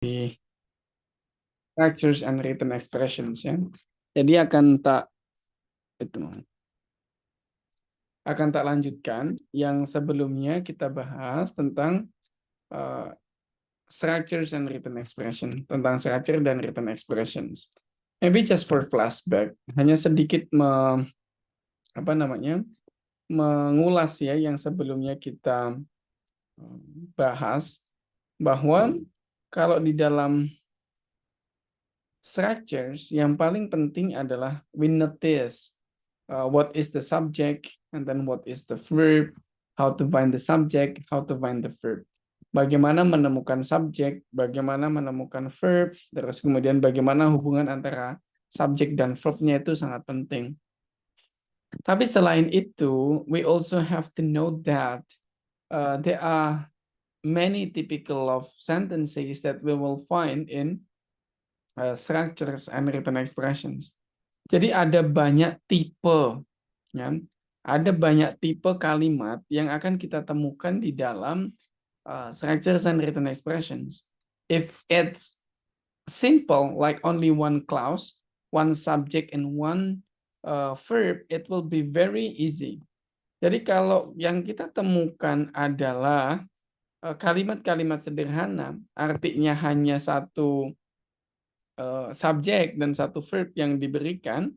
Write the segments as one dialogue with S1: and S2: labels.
S1: di structures and written expressions ya. Jadi akan tak lanjutkan yang sebelumnya kita bahas tentang uh, structures and written expression, tentang structure dan written expressions. Maybe just for flashback, hanya sedikit mengulas ya yang sebelumnya kita bahas bahwa kalau di dalam structures yang paling penting adalah we notice what is the subject and then what is the verb, how to find the subject, how to find the verb. Bagaimana menemukan subjek, bagaimana menemukan verb, terus kemudian bagaimana hubungan antara subjek dan verbnya itu sangat penting. Tapi selain itu, we also have to know that there are many typical of sentences that we will find in structures and written expressions. Jadi ada banyak tipe, ya, ada banyak tipe kalimat yang akan kita temukan di dalam structures and written expressions. If it's simple, like only one clause, one subject, and one verb, it will be very easy. Jadi kalau yang kita temukan adalah kalimat-kalimat sederhana, artinya hanya satu subjek dan satu verb yang diberikan,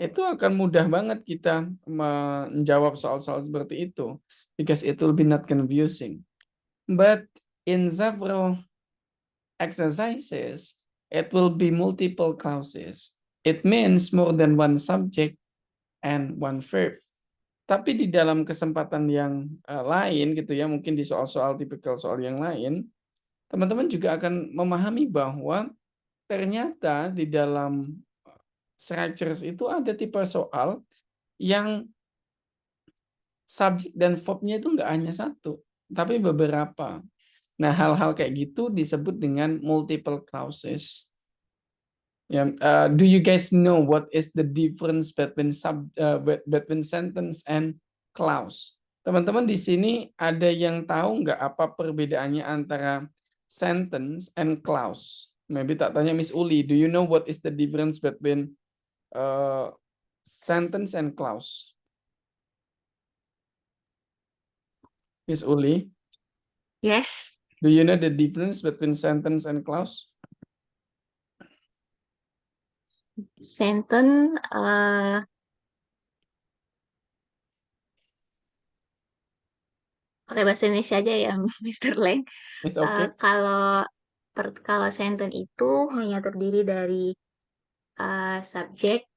S1: itu akan mudah banget kita menjawab soal-soal seperti itu, because it will be not confusing. But in several exercises, it will be multiple clauses. It means more than one subject and one verb. Tapi di dalam kesempatan yang lain gitu ya, mungkin di soal-soal tipikal soal yang lain, teman-teman juga akan memahami bahwa ternyata di dalam structures itu ada tipe soal yang subjek dan verbnya itu nggak hanya satu, tapi beberapa. Nah, hal-hal kayak gitu disebut dengan multiple clauses. Do you guys know what is the difference between sentence and clause? Teman-teman di sini ada yang tahu nggak apa perbedaannya antara sentence and clause? Maybe tak tanya Miss Uli, do you know what is the difference between sentence and clause? Miss Uli,
S2: Yes,
S1: do you know the difference between sentence and clause?
S2: sentence pakai bahasa Indonesia aja ya, Mr. Leng.
S1: It's okay.
S2: Kalau sentence itu hanya terdiri dari subjek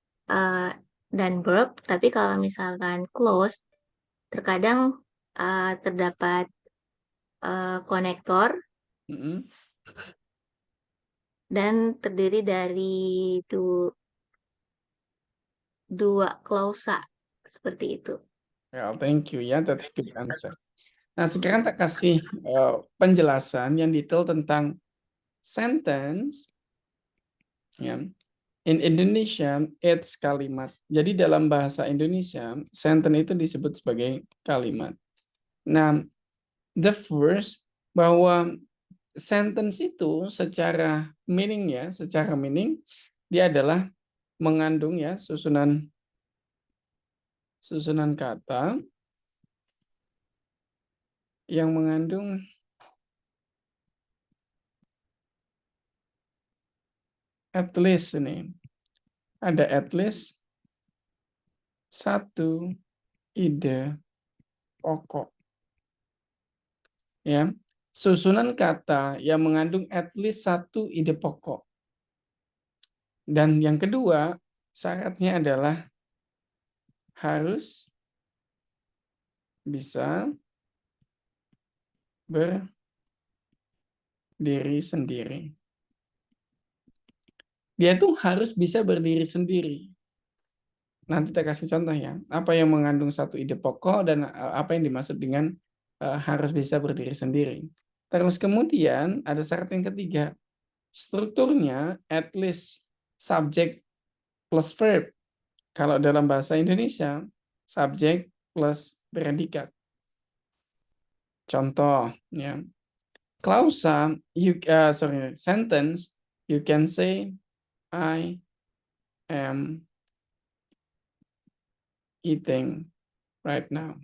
S2: dan verb, tapi kalau misalkan clause terkadang terdapat konektor
S1: Mm-mm.
S2: dan terdiri dari dua klausa seperti itu.
S1: Yeah, thank you ya, that's good answer. Nah, sekarang tak kasih penjelasan yang detail tentang sentence. Ya. In Indonesia, it's kalimat. Jadi dalam bahasa Indonesia, sentence itu disebut sebagai kalimat. Nah, the first bahwa sentence itu secara meaning dia adalah mengandung ya susunan kata yang mengandung at least ini. Ada at least satu ide pokok. Ya. Susunan kata yang mengandung at least satu ide pokok. Dan yang kedua, syaratnya adalah harus bisa berdiri sendiri. Dia tuh harus bisa berdiri sendiri. Nanti kita kasih contoh ya. Apa yang mengandung satu ide pokok dan apa yang dimaksud dengan harus bisa berdiri sendiri. Terus kemudian ada syarat yang ketiga. Strukturnya at least subject plus verb. Kalau dalam bahasa Indonesia, subjek plus predikat. Contoh, ya. Klausa, sentence, you can say I am eating right now.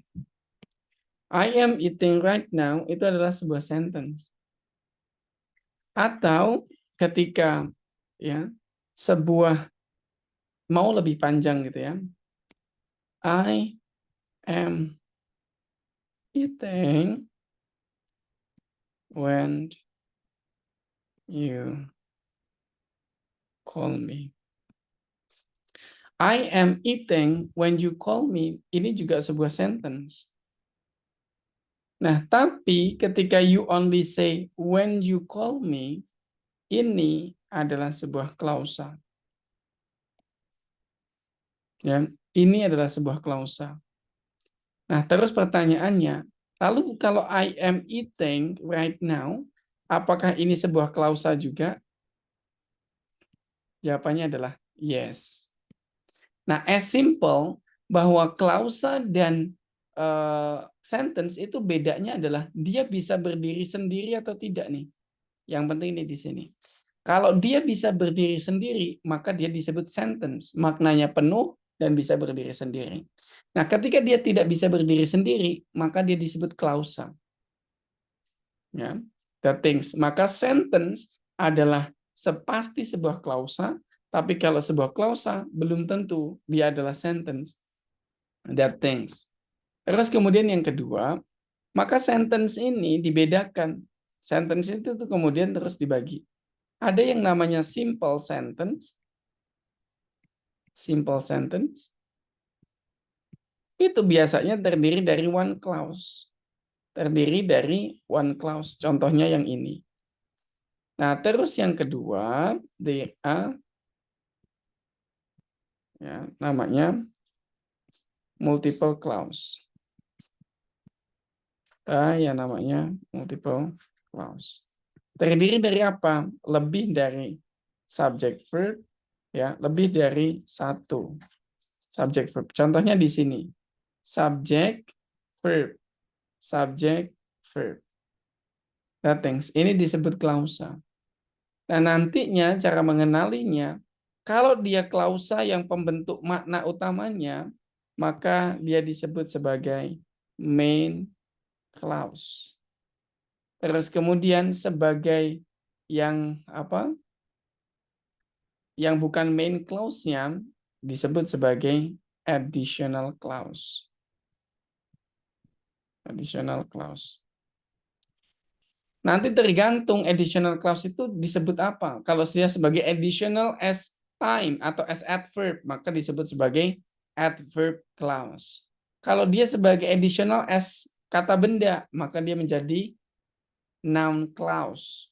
S1: I am eating right now itu adalah sebuah sentence. Atau ketika ya sebuah mau lebih panjang gitu ya. I am eating when you call me. I am eating when you call me. Ini juga sebuah sentence. Nah, tapi ketika you only say when you call me, ini adalah sebuah klausa. Ya, ini adalah sebuah klausa. Nah, terus pertanyaannya, lalu kalau I am eating right now, apakah ini sebuah klausa juga? Jawabannya adalah yes. Nah, as simple bahwa klausa dan sentence itu bedanya adalah dia bisa berdiri sendiri atau tidak nih. Yang penting ini di sini. Kalau dia bisa berdiri sendiri, maka dia disebut sentence. Maknanya penuh dan bisa berdiri sendiri. Nah, ketika dia tidak bisa berdiri sendiri, maka dia disebut klausa. Ya, the things. Maka sentence adalah sepasti sebuah klausa, tapi kalau sebuah klausa belum tentu dia adalah sentence. That things. Terus kemudian yang kedua, maka sentence ini dibedakan. Sentence itu tuh kemudian terus dibagi. Ada yang namanya simple sentence. Simple sentence. Itu biasanya terdiri dari one clause. Terdiri dari one clause. Contohnya yang ini. Nah, terus yang kedua, there are ya, namanya multiple clause. Yang namanya multiple clause. Terdiri dari apa? Lebih dari subject verb, ya, lebih dari satu subject verb. Contohnya di sini, subject verb, subject verb. That things. Ini disebut klausa. Nah, nantinya cara mengenalinya, kalau dia klausa yang pembentuk makna utamanya, maka dia disebut sebagai main clause. Terus kemudian sebagai yang apa? Yang bukan main clause-nya disebut sebagai additional clause. Additional clause. Nanti tergantung additional clause itu disebut apa. Kalau dia sebagai additional as time atau as adverb, maka disebut sebagai adverb clause. Kalau dia sebagai additional as kata benda, maka dia menjadi noun clause.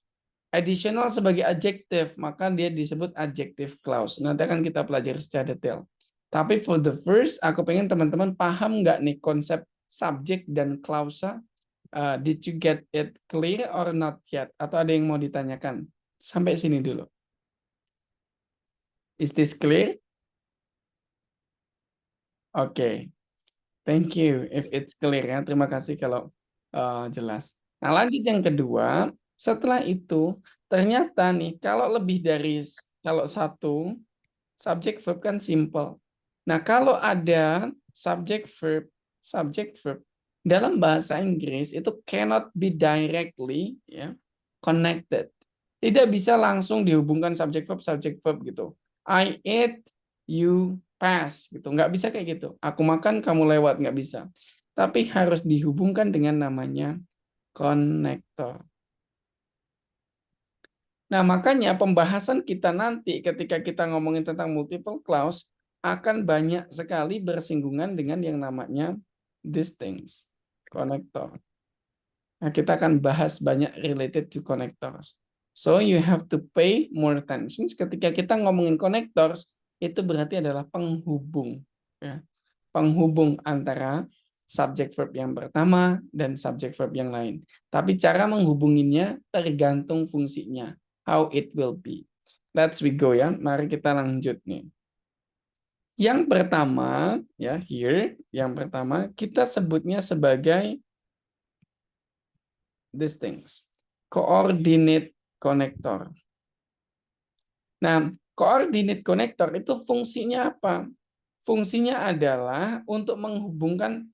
S1: Additional sebagai adjective, maka dia disebut adjective clause. Nanti akan kita pelajari secara detail. Tapi for the first, aku pengen teman-teman paham nggak nih konsep subject dan klausa? Did you get it clear or not yet? Atau ada yang mau ditanyakan? Sampai sini dulu. Is this clear? Oke. Thank you if it's clear ya. Terima kasih kalau jelas. Nah, lanjut yang kedua. Setelah itu, ternyata nih, kalau lebih dari kalau satu, subject verb kan simple. Nah, kalau ada subject verb, dalam bahasa Inggris itu cannot be directly ya, connected. Tidak bisa langsung dihubungkan subject verb gitu. I eat, you pass gitu. Nggak bisa kayak gitu. Aku makan, kamu lewat, nggak bisa. Tapi harus dihubungkan dengan namanya connector. Nah, makanya pembahasan kita nanti ketika kita ngomongin tentang multiple clause akan banyak sekali bersinggungan dengan yang namanya these things, connector. Nah, kita akan bahas banyak related to connectors. So you have to pay more attention ketika kita ngomongin connectors, itu berarti adalah penghubung, ya. Penghubung antara subject verb yang pertama dan subject verb yang lain. Tapi cara menghubunginya tergantung fungsinya. How it will be. Let's we go ya. Mari kita lanjut nih. Yang pertama ya here, yang pertama kita sebutnya sebagai these things. coordinate connector. Nah, coordinate connector itu fungsinya apa? Fungsinya adalah untuk menghubungkan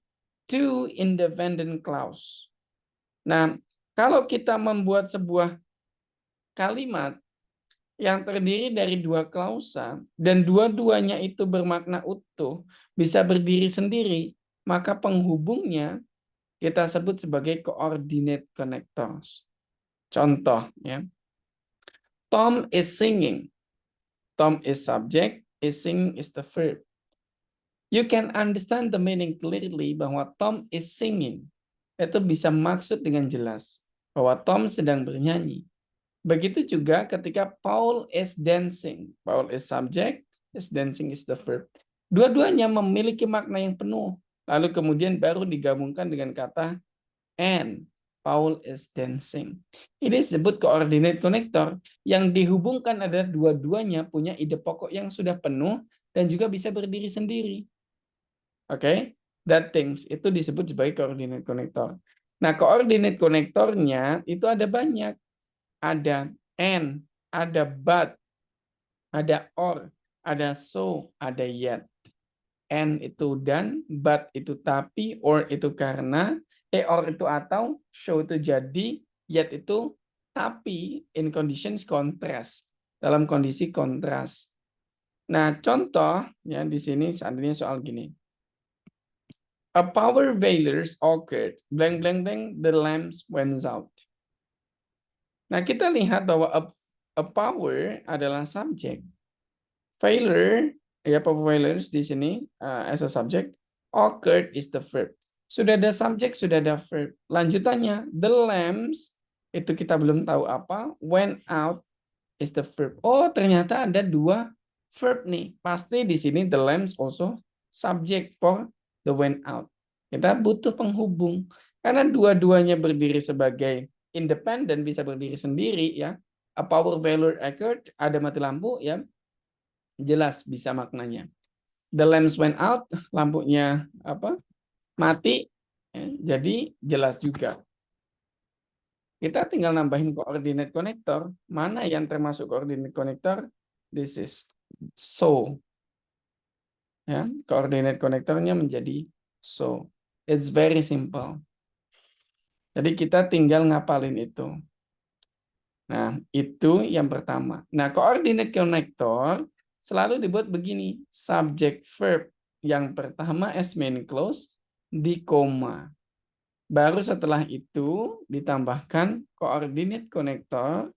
S1: two independent clause. Nah, kalau kita membuat sebuah kalimat yang terdiri dari dua klausa dan dua-duanya itu bermakna utuh, bisa berdiri sendiri, maka penghubungnya kita sebut sebagai coordinate connectors. Contoh, ya. Tom is singing. Tom is subject, is singing is the verb. You can understand the meaning clearly bahwa Tom is singing. Itu bisa maksud dengan jelas bahwa Tom sedang bernyanyi. Begitu juga ketika Paul is dancing. Paul is subject, is dancing is the verb. Dua-duanya memiliki makna yang penuh. Lalu kemudian baru digabungkan dengan kata and. Paul is dancing. Ini disebut coordinate connector. Yang dihubungkan adalah dua-duanya punya ide pokok yang sudah penuh dan juga bisa berdiri sendiri. Oke, that things itu disebut sebagai coordinate connector. Nah, coordinate connectornya itu ada banyak. Ada and, ada but, ada or, ada so, ada yet. And itu dan, but itu tapi, or itu karena, or itu atau, show itu jadi, yet itu tapi, in conditions contrast, dalam kondisi kontras. Nah, contoh ya di sini seandainya soal gini. A power failure occurred, blank blank blank, the lamps went out. Nah, kita lihat bahwa a power adalah subjek. Failure, ya power failures di sini as a subject, occurred is the verb. Sudah ada subjek, sudah ada verb. Lanjutannya, the lamps, itu kita belum tahu apa, went out is the verb. Oh, ternyata ada dua verb nih. Pasti di sini the lamps also subject for the went out. Kita butuh penghubung. Karena dua-duanya berdiri sebagai independen, bisa berdiri sendiri ya. A power failure occurred, ada mati lampu ya. Jelas bisa maknanya. The lamps went out, lampunya apa? Mati. Ya, jadi jelas juga. Kita tinggal nambahin coordinate connector. Mana yang termasuk coordinate connector? This is so. Ya, coordinate connectornya menjadi so. It's very simple. Jadi kita tinggal ngapalin itu. Nah, itu yang pertama. Nah, coordinate connector selalu dibuat begini. Subject verb yang pertama as main clause di koma. Baru setelah itu ditambahkan coordinate connector.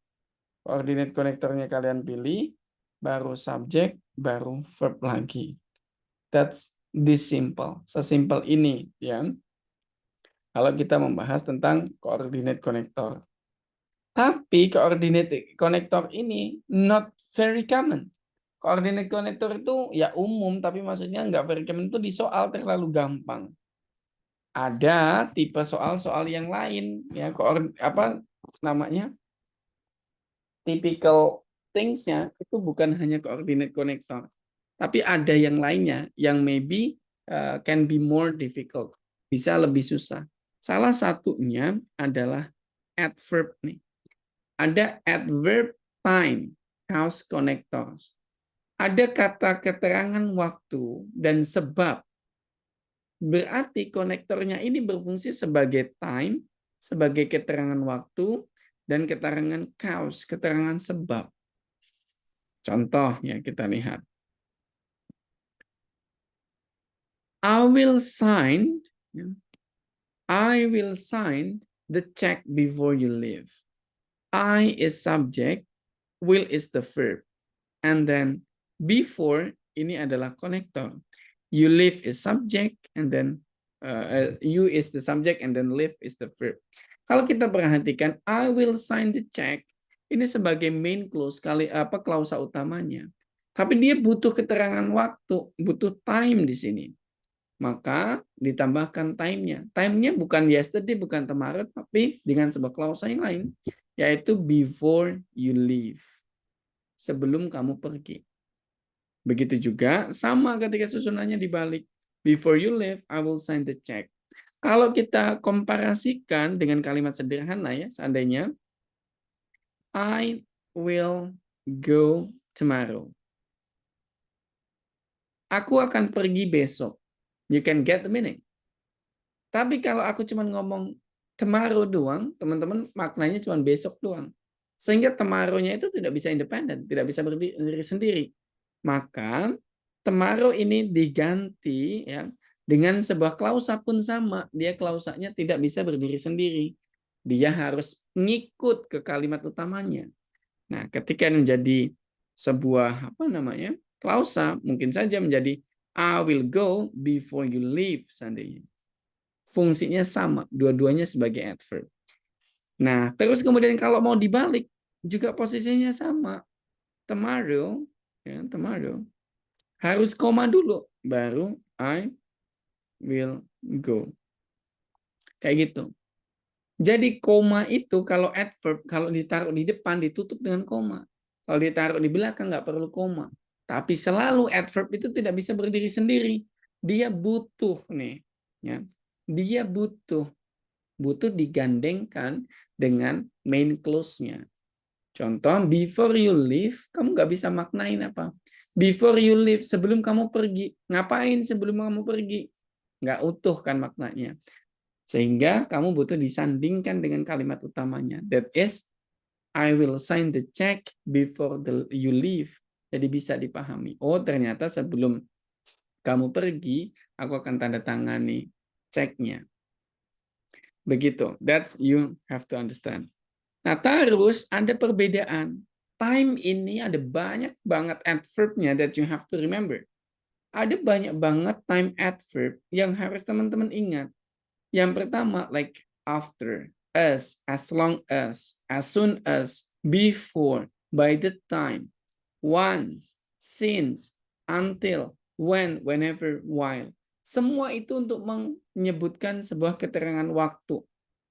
S1: Coordinate connectornya kalian pilih. Baru subject, baru verb lagi. That's this simple. Sesimpel ini. Ya. Kalau kita membahas tentang coordinate connector. Tapi coordinate connector ini not very common. Coordinate connector itu ya umum, tapi maksudnya nggak very common itu di soal terlalu gampang. Ada tipe soal-soal yang lain, ya apa namanya? Typical things-nya itu bukan hanya coordinate connector, tapi ada yang lainnya yang maybe can be more difficult, bisa lebih susah. Salah satunya adalah adverb nih. Ada adverb time, cause connectors. Ada kata keterangan waktu dan sebab. Berarti konektornya ini berfungsi sebagai time, sebagai keterangan waktu, dan keterangan cause, keterangan sebab. Contoh ya kita lihat. I will sign the check before you leave. I is subject, will is the verb, and then before ini adalah konektor. You live is subject, and then you is the subject, and then live is the verb. Kalau kita perhatikan, I will sign the check ini sebagai main clause klausa utamanya. Tapi dia butuh keterangan waktu, butuh time di sini. Maka ditambahkan time-nya. Time-nya bukan yesterday, bukan tomorrow, tapi dengan sebuah klausa yang lain, yaitu before you leave. Sebelum kamu pergi. Begitu juga sama ketika susunannya dibalik. Before you leave, I will sign the check. Kalau kita komparasikan dengan kalimat sederhana ya, seandainya I will go tomorrow. Aku akan pergi besok. You can get the meaning. Tapi kalau aku cuma ngomong tomorrow doang, teman-teman maknanya cuma besok doang. Sehingga tomorrow-nya itu tidak bisa independen, tidak bisa berdiri sendiri. Maka tomorrow ini diganti ya dengan sebuah klausa pun sama. Dia klausanya tidak bisa berdiri sendiri. Dia harus ngikut ke kalimat utamanya. Nah, ketika menjadi sebuah klausa, mungkin saja menjadi I will go before you leave seandainya. Fungsinya sama, dua-duanya sebagai adverb. Nah, terus kemudian kalau mau dibalik juga posisinya sama. Tomorrow, ya, tomorrow harus koma dulu, baru I will go. Kayak gitu. Jadi koma itu kalau adverb, kalau ditaruh di depan ditutup dengan koma. Kalau ditaruh di belakang nggak perlu koma. Tapi selalu adverb itu tidak bisa berdiri sendiri. Dia butuh nih, ya. Dia butuh digandengkan dengan main clause-nya. Contoh, before you leave, kamu nggak bisa maknain apa. Before you leave, sebelum kamu pergi. Ngapain sebelum kamu pergi? Nggak utuh kan maknanya. Sehingga kamu butuh disandingkan dengan kalimat utamanya. That is, I will sign the check before you leave. Jadi bisa dipahami. Oh, ternyata sebelum kamu pergi, aku akan tanda tangani ceknya. Begitu. That's you have to understand. Nah, terus ada perbedaan. Time ini ada banyak banget adverb-nya that you have to remember. Ada banyak banget time adverb yang harus teman-teman ingat. Yang pertama, like after, as long as soon as, before, by the time, once, since, until, when, whenever, while. Semua itu untuk menyebutkan sebuah keterangan waktu.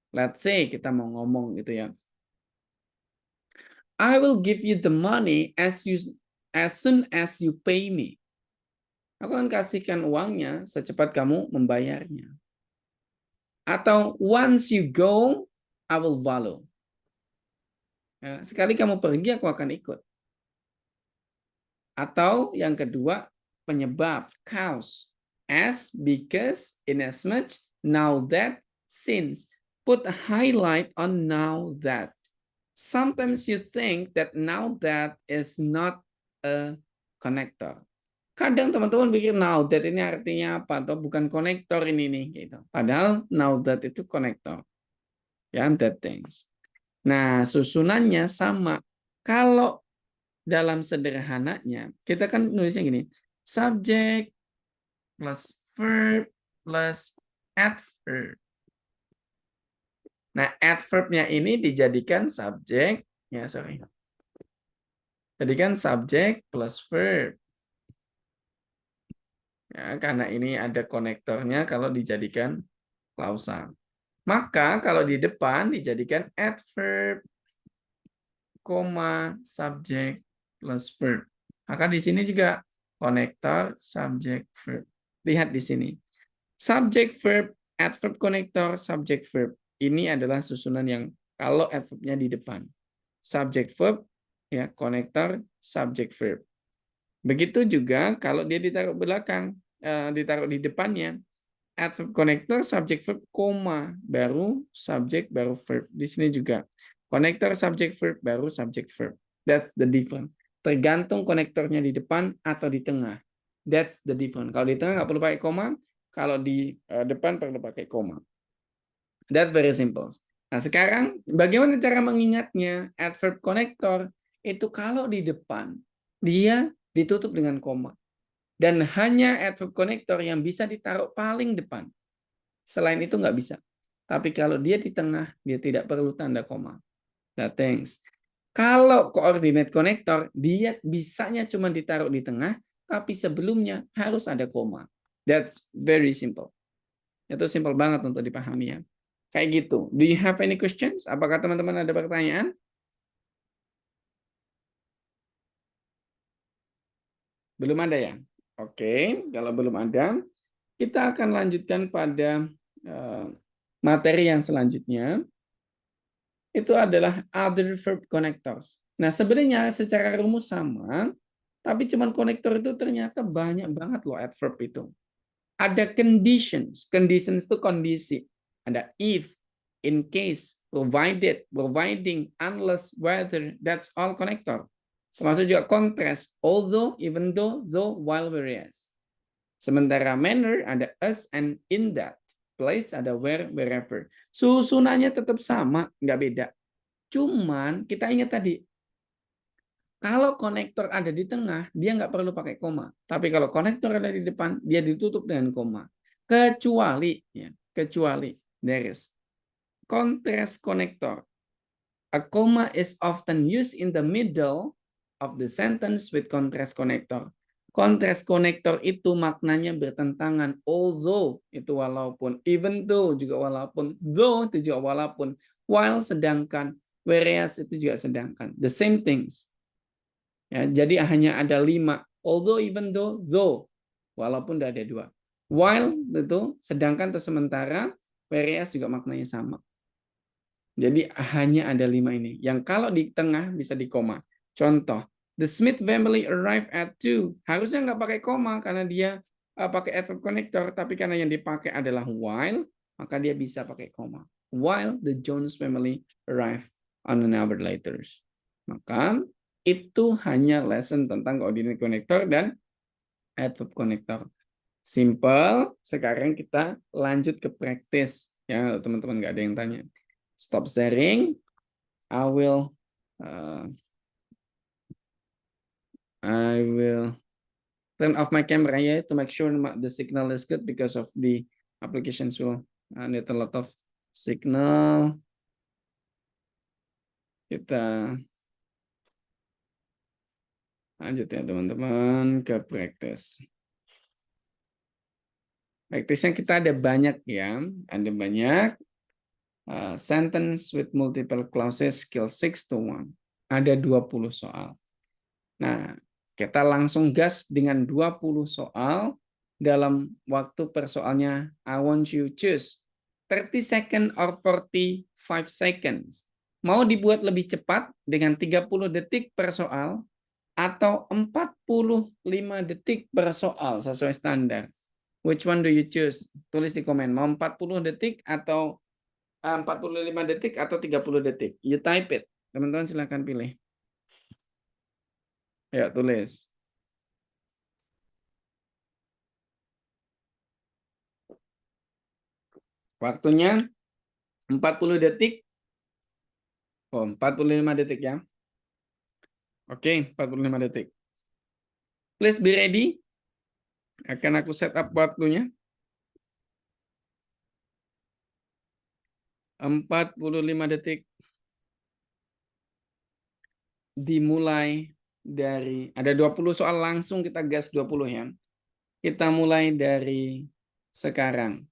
S1: Let's say kita mau ngomong gitu ya. I will give you the money as soon as you pay me. Aku akan kasihkan uangnya secepat kamu membayarnya. Atau once you go, I will follow. Ya, sekali kamu pergi, aku akan ikut. Atau yang kedua, penyebab, cause. As, because, inasmuch, now that, since. Put a highlight on now that. Sometimes you think that now that is not a connector. Kadang teman-teman pikir now that ini artinya apa atau bukan konektor ini nih gitu. Padahal now that itu konektor. Ya, that things. Nah, susunannya sama. Kalau dalam sederhananya, kita kan nulisnya gini. Subject plus verb plus adverb. Nah, adverb-nya ini dijadikan subjek, ya sorry. Jadikan subjek plus verb. Ya, karena ini ada konektornya kalau dijadikan klausa. Maka kalau di depan dijadikan adverb, koma, subjek plus verb. Maka di sini juga konektor, subjek, verb. Lihat di sini. Subjek, verb, adverb, konektor, subjek, verb. Ini adalah susunan yang kalau adverbnya di depan. Subjek, verb, ya konektor, subjek, verb. Begitu juga kalau dia ditaruh belakang, ditaruh di depannya. Adverb, konektor, subjek, verb, koma, baru subjek, baru verb. Di sini juga konektor, subjek, verb, baru subjek, verb. That's the difference. Tergantung konektornya di depan atau di tengah. That's the difference. Kalau di tengah nggak perlu pakai koma, kalau di depan perlu pakai koma. That's very simple. Nah, sekarang bagaimana cara mengingatnya? Adverb konektor itu kalau di depan dia ditutup dengan koma. Dan hanya adverb konektor yang bisa ditaruh paling depan. Selain itu nggak bisa. Tapi kalau dia di tengah, dia tidak perlu tanda koma. Nah, thanks. Kalau coordinate konektor, dia bisanya cuma ditaruh di tengah, tapi sebelumnya harus ada koma. That's very simple. Itu simple banget untuk dipahami ya. Kayak gitu. Do you have any questions? Apakah teman-teman ada pertanyaan? Belum ada ya? Oke, kalau belum ada, kita akan lanjutkan pada materi yang selanjutnya. itu adalah other verb connectors. Nah, sebenarnya secara rumus sama, tapi cuman konektor itu ternyata banyak banget loh adverb itu. Ada conditions. Conditions itu kondisi. Ada if, in case, provided, providing, unless, whether, that's all connector. Termasuk juga contrast, although, even though, while, whereas. Sementara manner ada as and in that. Place ada where, wherever. Susunannya tetap sama, nggak beda. Cuman kita ingat tadi, kalau konektor ada di tengah, dia nggak perlu pakai koma. Tapi kalau konektor ada di depan, dia ditutup dengan koma. Kecuali there is contrast connector. A comma is often used in the middle of the sentence with contrast connector. Contrast connector itu maknanya bertentangan. Although itu walaupun, even though juga walaupun, though itu juga walaupun, while sedangkan, whereas itu juga sedangkan. The same things. Ya, jadi hanya ada 5. Although, even though, walaupun tidak ada 2. While itu sedangkan atau sementara, whereas juga maknanya sama. Jadi hanya ada 5 ini. Yang kalau di tengah bisa di koma. Contoh, the Smith family arrived at 2. Harusnya nggak pakai koma karena dia pakai adverb connector, tapi karena yang dipakai adalah while, maka dia bisa pakai koma. While the Jones family arrived on an hour later. Maka itu hanya lesson tentang coordinate connector dan adverb connector. Simple. Sekarang kita lanjut ke practice. Ya, teman-teman nggak ada yang tanya. Stop sharing. Uh, I will turn off my camera ya to make sure the signal is good because of the applications will need a lot of signal. Kita lanjut ya teman-teman ke practice. Practice-nya kita ada banyak ya, ada banyak. Sentence with multiple clauses skill 6 to 1. Ada 20 soal. Nah, kita langsung gas dengan 20 soal dalam waktu per soalnya I want you choose 30 second or 45 seconds. Mau dibuat lebih cepat dengan 30 detik per soal atau 45 detik per soal sesuai standar. Which one do you choose? Tulis di komen. Mau 40 detik atau 45 detik atau 30 detik. You type it. Teman-teman silahkan pilih. Ayo tulis. Waktunya 40 detik. Oh, 45 detik ya. Oke, 45 detik. Please be ready. Akan aku set up waktunya. 45 detik. Dimulai dari, ada 20 soal langsung kita gas 20 ya. Kita mulai dari sekarang.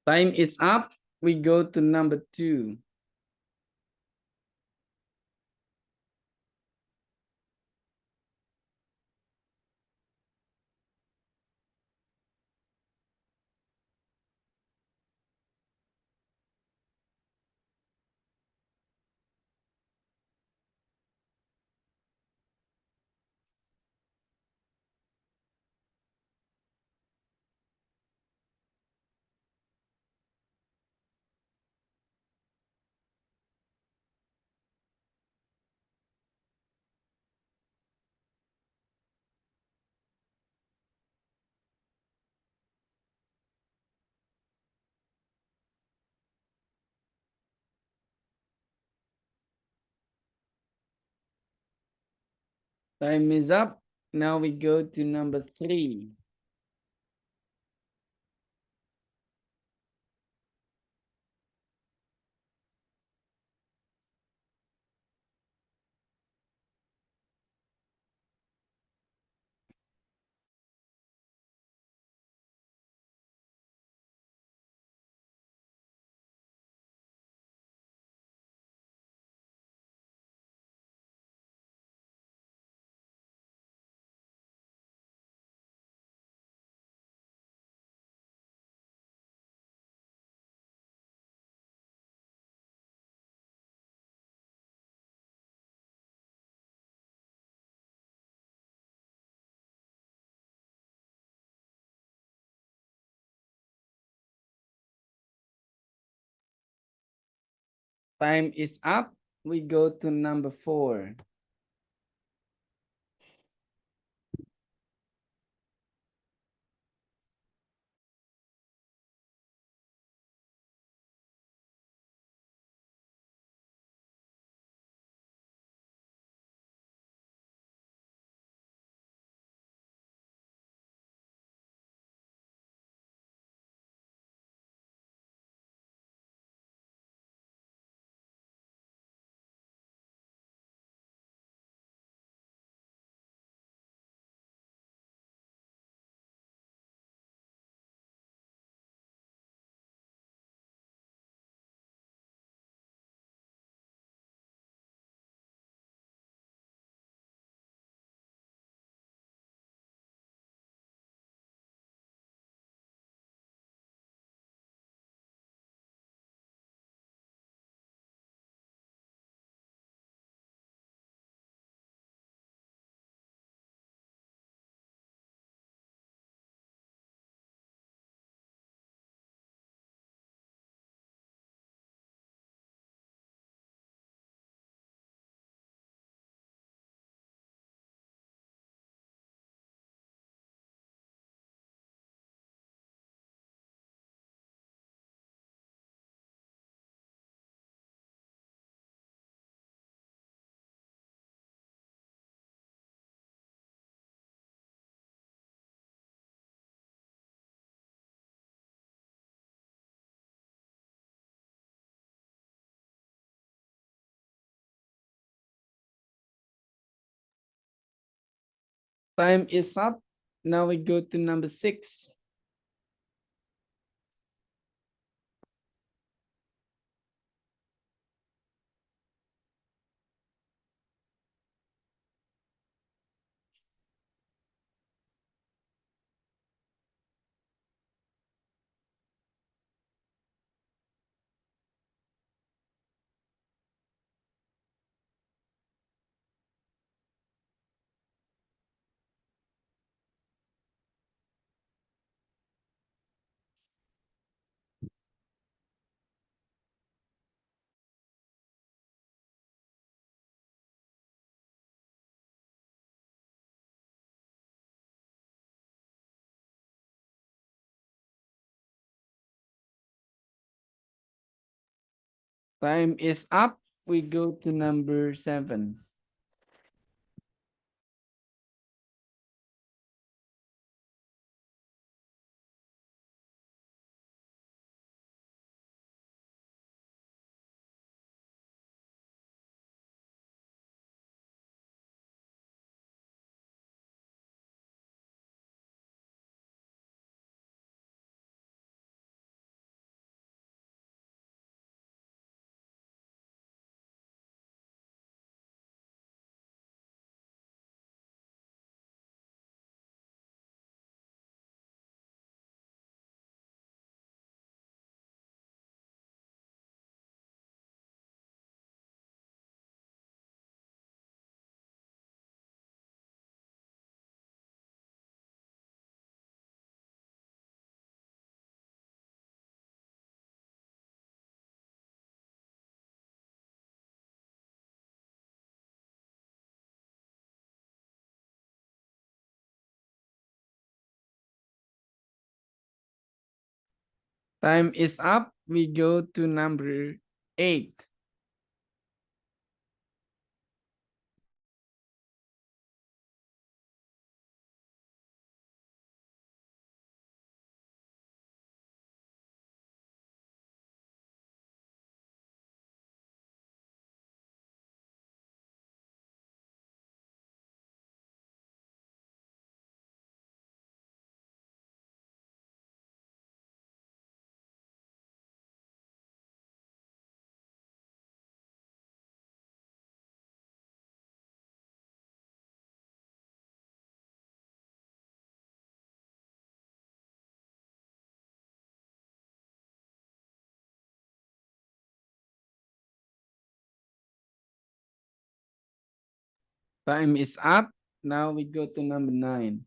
S1: Time is up. We go to number 2. Time is up. Now we go to number 3. Time is up. We go to number 4. Time is up. Now we go to number 6. Time is up. We go to number 7. Time is up. We go to number 8. Time is up. Now we go to number 9.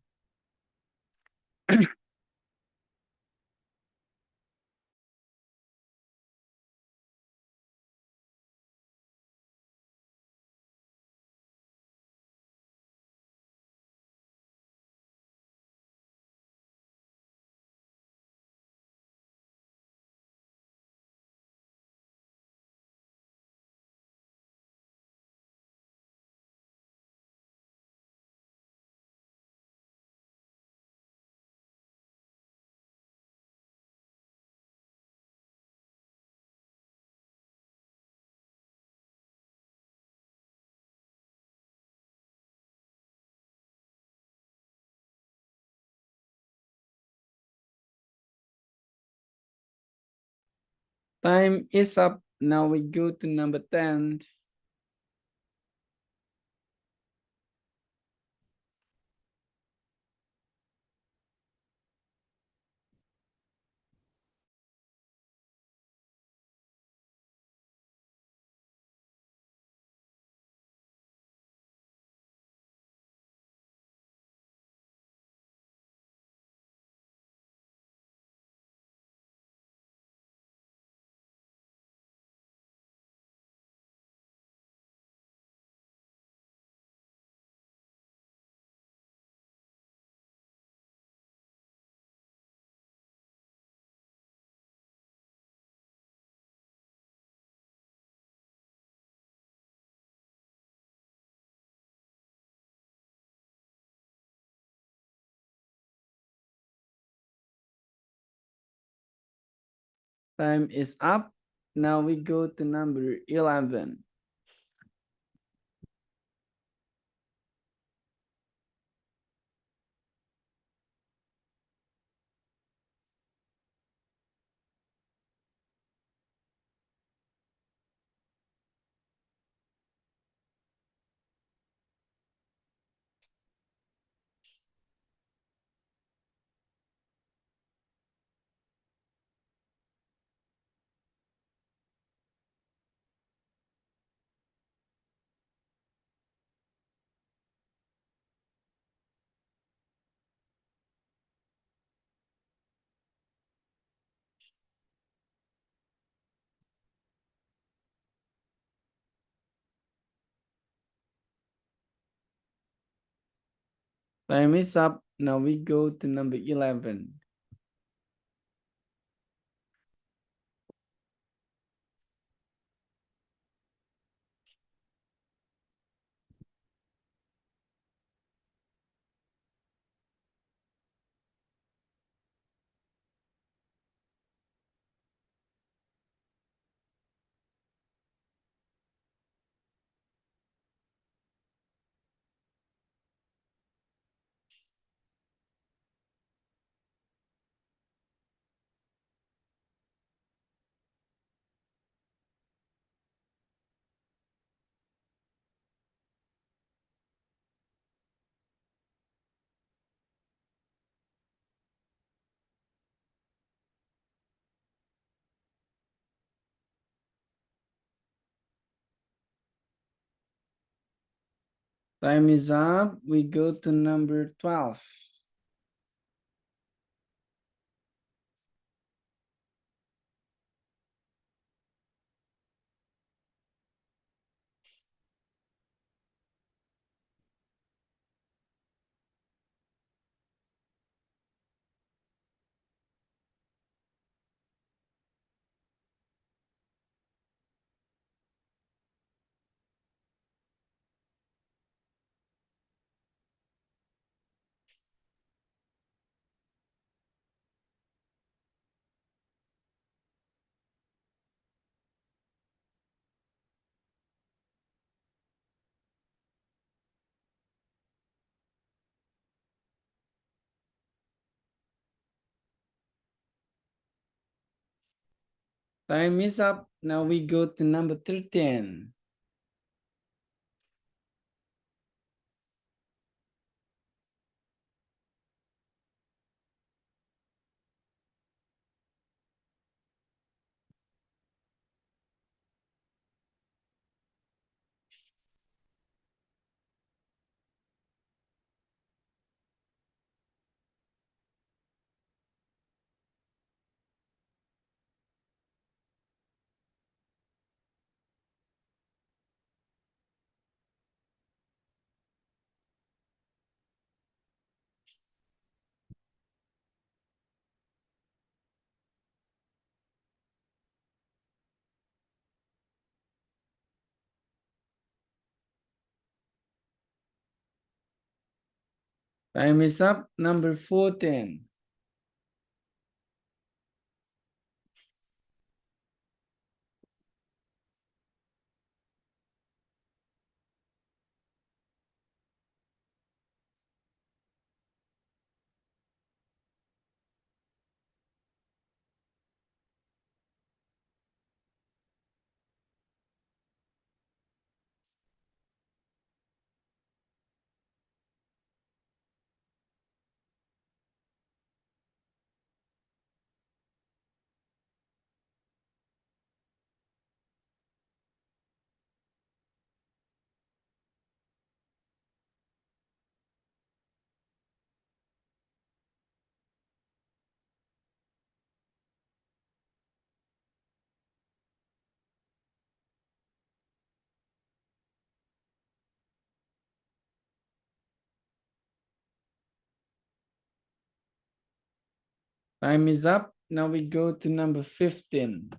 S1: Time is up. Now we go to number 10. Time is up. Now we go to number 11. Time is up. Now we go to number 11. Time is up. We go to number 12. Time is up. Now we go to number 13. Time is up. Number 14. Time is up. Now we go to number 15.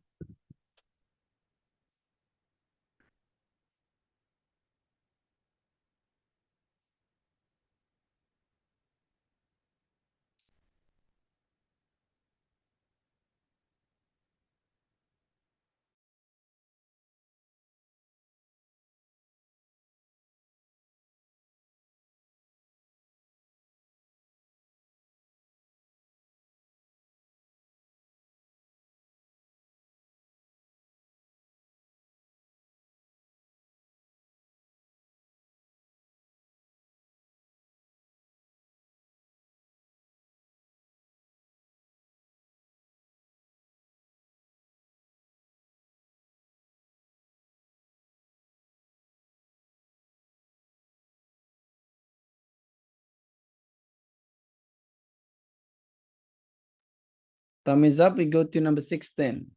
S1: Time is up. We go to number 16.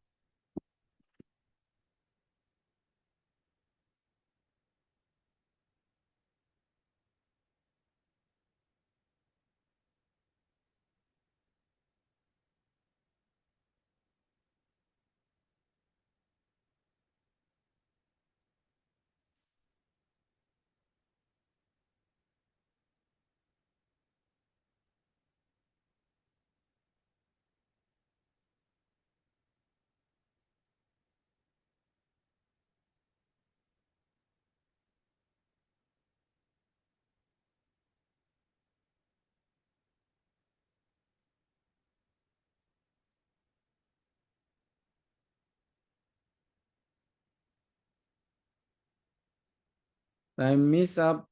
S1: Time is up.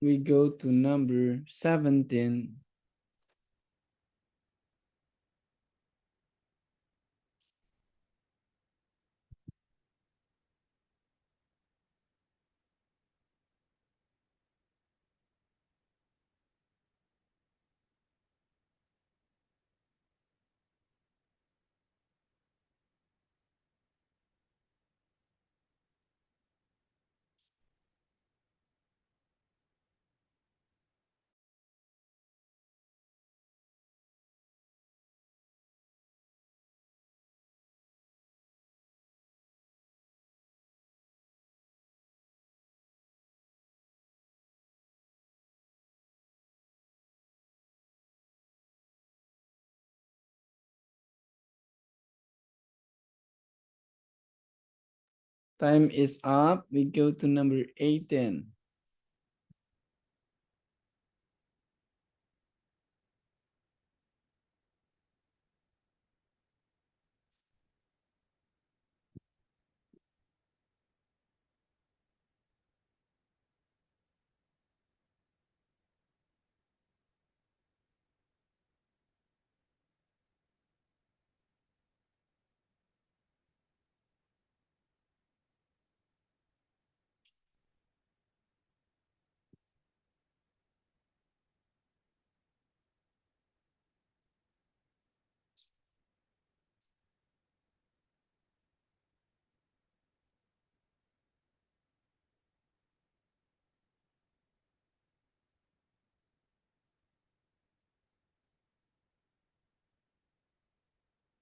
S1: We go to number 17. Time is up. We go to number 18.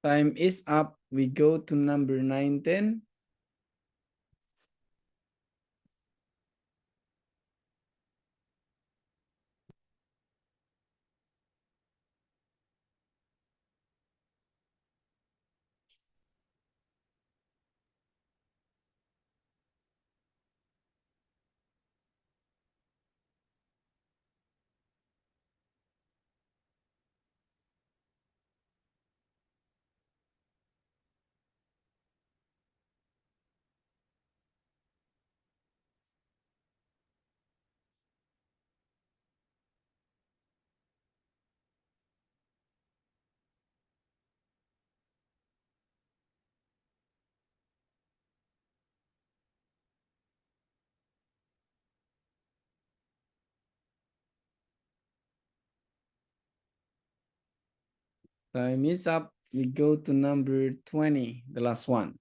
S1: Time is up. We go to number 19. Time is up. We go to number 20, the last one.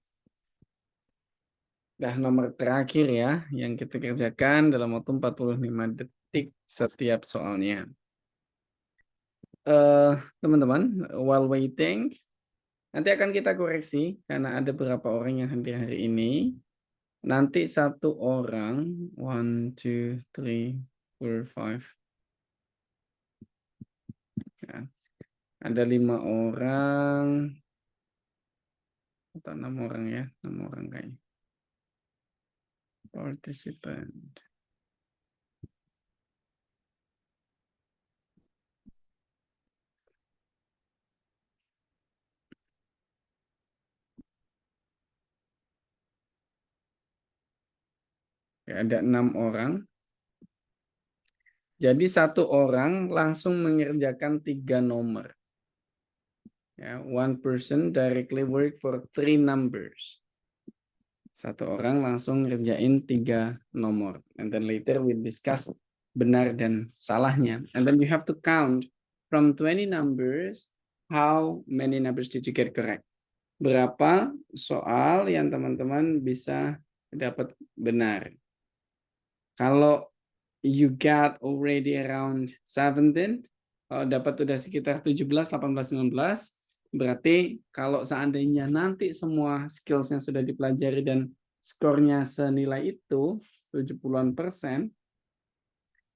S1: Dah nomor terakhir ya, yang kita kerjakan dalam waktu 45 detik setiap soalnya. Teman-teman, while waiting, nanti akan kita koreksi karena ada beberapa orang yang hadir hari ini. Nanti satu orang, 1, 2, 3, 4, 5. Ya. Ada 5 orang atau 6 orang ya, 6 orang kayaknya. Participant. Ya, ada 6 orang. Jadi satu orang langsung mengerjakan 3 nomor. Ya, one person directly work for 3 numbers. Satu orang langsung ngerjain 3 nomor. And then later we discuss benar dan salahnya. And then you have to count from 20 numbers, how many numbers did you get correct? Berapa soal yang teman-teman bisa dapat benar? Kalau you got already around 17, kalau dapat udah sekitar 17, 18, 19, berarti kalau seandainya nanti semua skillsnya sudah dipelajari dan skornya senilai itu, 70-an%,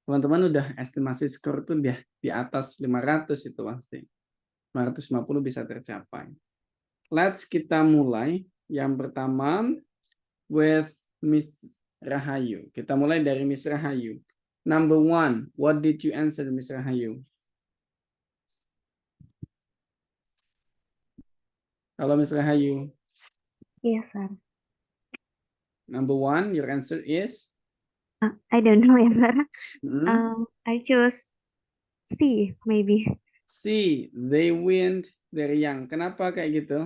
S1: teman-teman udah estimasi skor itu dia di atas 500 itu pasti. 550 bisa tercapai. Let's kita mulai. Yang pertama with Miss Rahayu. Kita mulai dari Miss Rahayu. Number 1, what did you answer, Miss Rahayu? Halo, Miss Rahayu.
S2: Yes, sir.
S1: Number 1, your answer is?
S2: I don't know ya, sir.
S1: Hmm?
S2: I choose C, maybe.
S1: C, they win dari yang. Kenapa kayak gitu?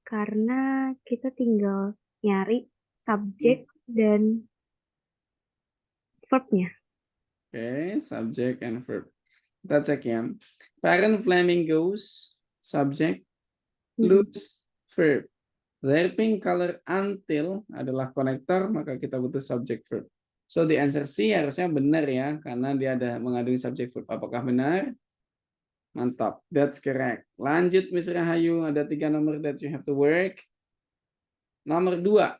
S2: Karena kita tinggal nyari subjek dan verbnya.
S1: Okay, subject and verb. Kita cek ya. Parent flamingos, subject, lose, verb. Their pink color until adalah konektor, maka kita butuh subject verb. So the answer C harusnya benar ya, karena dia ada mengandung subject verb. Apakah benar? Mantap, that's correct. Lanjut Miss Rahayu, ada 3 nomor that you have to work. Nomor 2.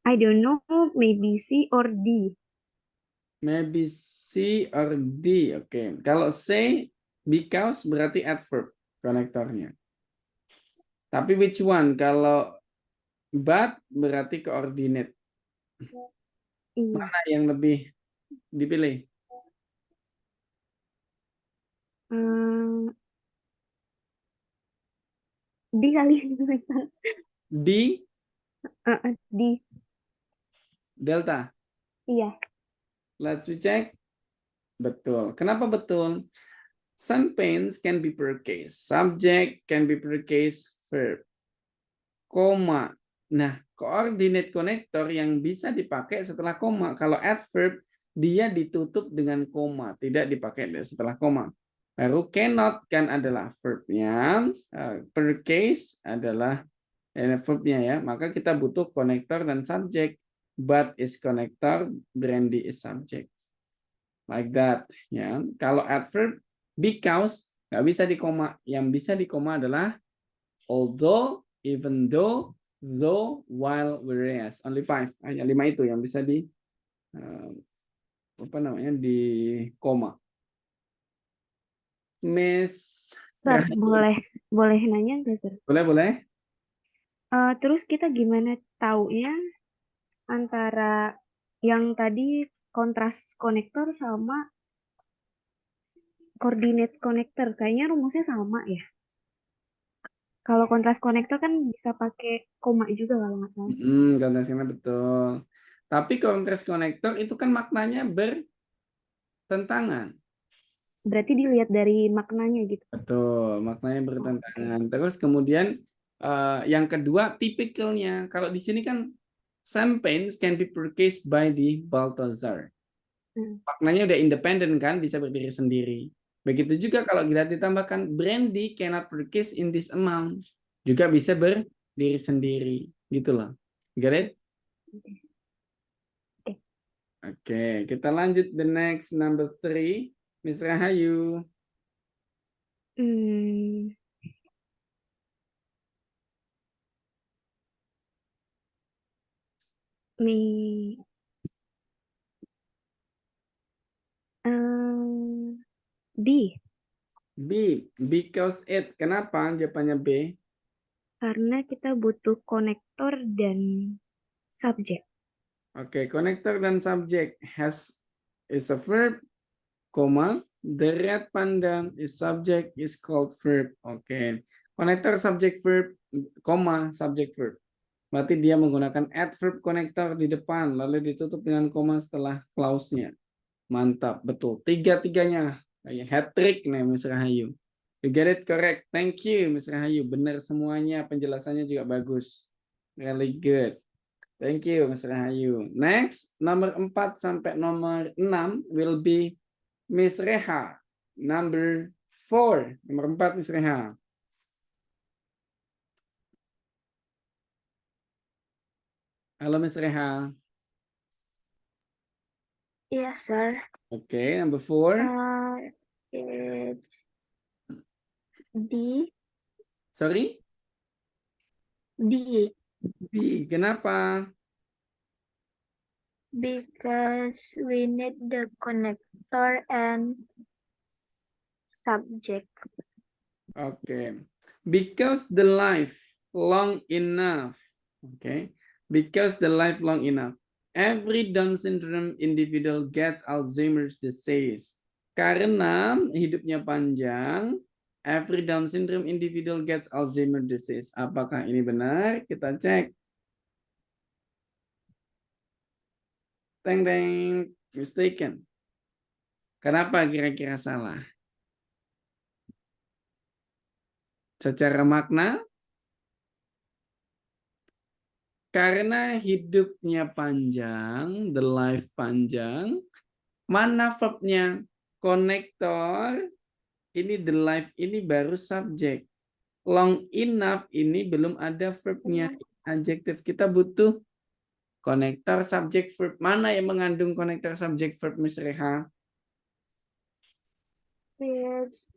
S2: I don't know, maybe C or D.
S1: Maybe C or D. Oke, kalau C, because berarti adverb konektornya. Tapi which one? Kalau but berarti coordinate.
S2: Iya.
S1: Mana yang lebih dipilih?
S2: D kali misal.
S1: D,
S2: D.
S1: delta.
S2: Iya.
S1: Let's check. Betul. Kenapa betul? Some pains can be per case. Subject can be per case verb. Koma. Nah, coordinate connector yang bisa dipakai setelah koma. Kalau adverb, dia ditutup dengan koma. Tidak dipakai setelah koma. Baru cannot kan adalah verbnya. Per case adalah verbnya ya. Maka kita butuh connector dan subject. But is connector, Brandy is subject. Like that ya. Kalau adverb because nggak bisa di koma. Yang bisa di koma adalah although, even though, while, whereas. Only 5. Hanya 5 itu yang bisa di apa namanya di koma. Miss
S2: Sir, boleh nanya nggak, Sir?
S1: boleh.
S2: Terus kita gimana taunya antara yang tadi kontras konektor sama coordinate konektor? Kayaknya rumusnya sama ya. Kalau kontras konektor kan bisa pakai koma juga kalau nggak salah.
S1: Konteksnya betul. Tapi kontras konektor itu kan maknanya bertentangan.
S2: berarti dilihat dari maknanya gitu.
S1: Betul, maknanya bertentangan. Terus kemudian yang kedua tipikalnya. Kalau di sini kan champagnes can be purchased by the Balthazar.
S2: Hmm.
S1: Maknanya udah independen kan, bisa berdiri sendiri. Begitu juga kalau kita ditambahkan brandy cannot purchase in this amount, juga bisa berdiri sendiri, gitu loh. Get it?
S2: Oke.
S1: Oke, kita lanjut the next number 3, Miss Rahayu.
S2: Hmm, Mi, B,
S1: B, because it. Kenapa jawabannya B?
S2: karena kita butuh konektor dan subjek.
S1: Oke, konektor dan subjek has is a verb, comma, the red panda is subject is called verb. Oke, konektor subject verb, koma subject verb. Berarti dia menggunakan adverb konektor di depan, lalu ditutup dengan koma setelah clause-nya. Mantap, betul. Tiga-tiganya kayak hat trick nih, Miss Rahayu. You get it correct. Thank you, Miss Rahayu. Benar semuanya, penjelasannya juga bagus. Really good. Thank you, Miss Rahayu. Next, nomor 4 sampai nomor 6 will be Miss Reha. Number 4. Nomor 4, Miss Reha. Halo, Miss Reha.
S3: Yes, sir.
S1: Okay, number 4.
S3: It's D.
S1: Sorry?
S3: D.
S1: B. Kenapa?
S3: Because we need the connector and subject.
S1: Okay. Because the life long enough. Okay. Because the life long enough. Every Down syndrome individual gets Alzheimer's disease. Karena hidupnya panjang, every Down syndrome individual gets Alzheimer's disease. Apakah ini benar? Kita cek. Teng teng, mistaken. Kenapa kira-kira salah? Secara makna, karena hidupnya panjang, the life panjang, mana verbnya? Konektor, ini the life ini baru subjek. Long enough ini belum ada verbnya, adjektif. Kita butuh konektor subjek verb. Mana yang mengandung konektor subjek verb, Miss Reha?
S3: It's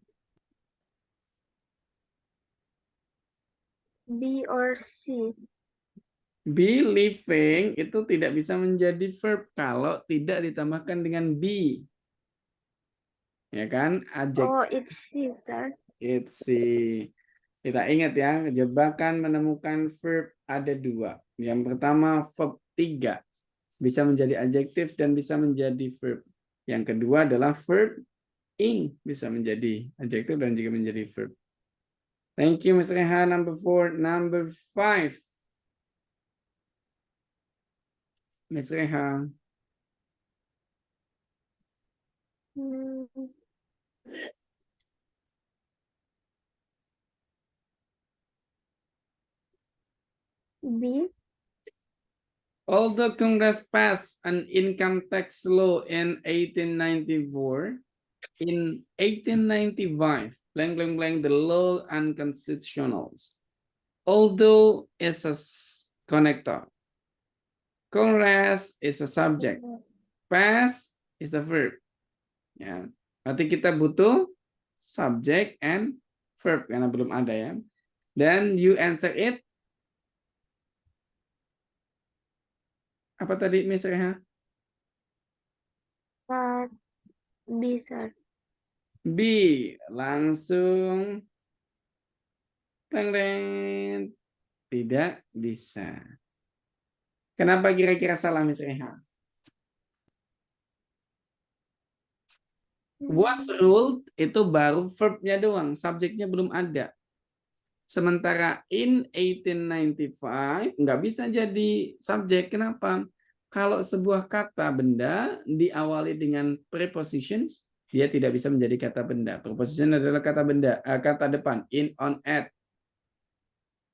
S3: B or C.
S1: Be living itu tidak bisa menjadi verb kalau tidak ditambahkan dengan be. Ya kan? Adjektif.
S3: Oh, it's C, sir.
S1: It's C. Kita ingat ya, jebakan menemukan verb ada dua. Yang pertama verb 3. Bisa menjadi adjektif dan bisa menjadi verb. Yang kedua adalah verb ing. Bisa menjadi adjektif dan juga menjadi verb. Thank you, Ms. Reha. Number 4. Number 5. Ms. Reha.
S3: Hmm, B.
S1: Although Congress passed an income tax law in 1894, in 1895, blank, blank, blank, the law unconstitutional. Although is a connector. Congress is a subject. Pass is the verb. Ya. Berarti kita butuh subject and verb karena belum ada ya. Then you answer it. Apa tadi, Miss Reha?
S3: B, sir.
S1: B. Langsung. Teng, teng. Tidak bisa. Kenapa kira-kira salah, Miss Reha? Was ruled itu baru verbnya doang, subjeknya belum ada. Sementara in 1895 nggak bisa jadi subjek. Kenapa? Kalau sebuah kata benda diawali dengan prepositions, dia tidak bisa menjadi kata benda. Preposition adalah kata benda, kata depan. In, on, at.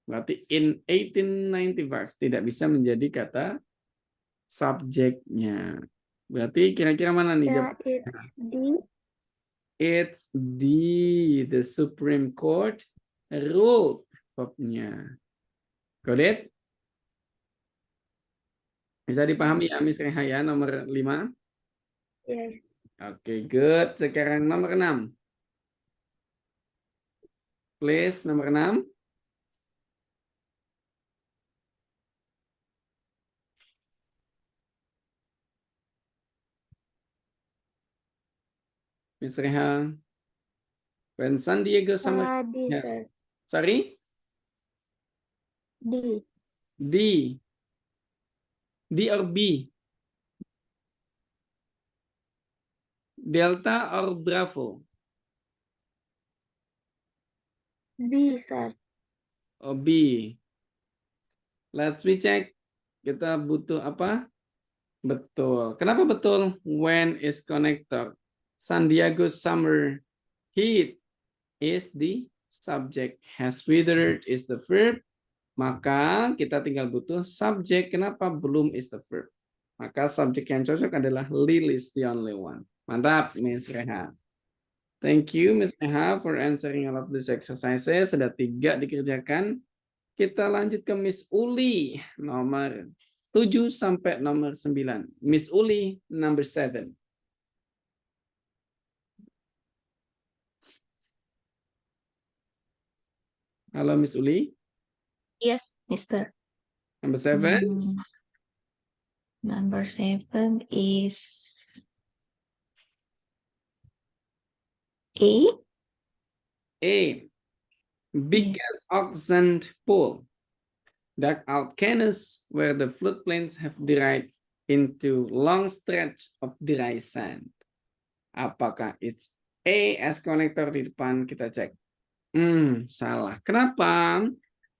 S1: Berarti in 1895 tidak bisa menjadi kata subjeknya. Berarti kira-kira mana nih
S3: Yeah,
S1: jawabannya?
S3: it's the
S1: It's the Supreme Court ruled verbnya. Got it? Bisa dipahami ya Miss Reha ya, nomor 5?
S3: yes.
S1: Oke, good. Sekarang nomor 6. Please, nomor 6. Miss Reha. When San Diego Summer...
S3: D,
S1: Yes.
S3: sir.
S1: Sorry?
S3: D.
S1: D. D or B? Delta or Bravo?
S3: B, sir.
S1: Oh, B. Let's recheck. Kita butuh apa? Betul. Kenapa betul? When is connector. San Diego summer heat is the subject. Has withered is the verb. Maka kita tinggal butuh subject. Kenapa belum is the verb? Maka subjek yang cocok adalah Lily is the only one. Mantap, Miss Reha. Thank you, Miss Reha, for answering all of these exercises. Sudah 3 dikerjakan. Kita lanjut ke Miss Uli, nomor 7 sampai nomor 9. Miss Uli, number 7. Halo, Miss Uli.
S4: Yes, Mister.
S1: Number 7.
S4: Number 7 is A.
S1: A. Biggest oxen pool. Dug out canals where the floodplains have dried into long stretch of dry sand. Apakah it's A as connector di depan? Kita cek. Salah. Kenapa?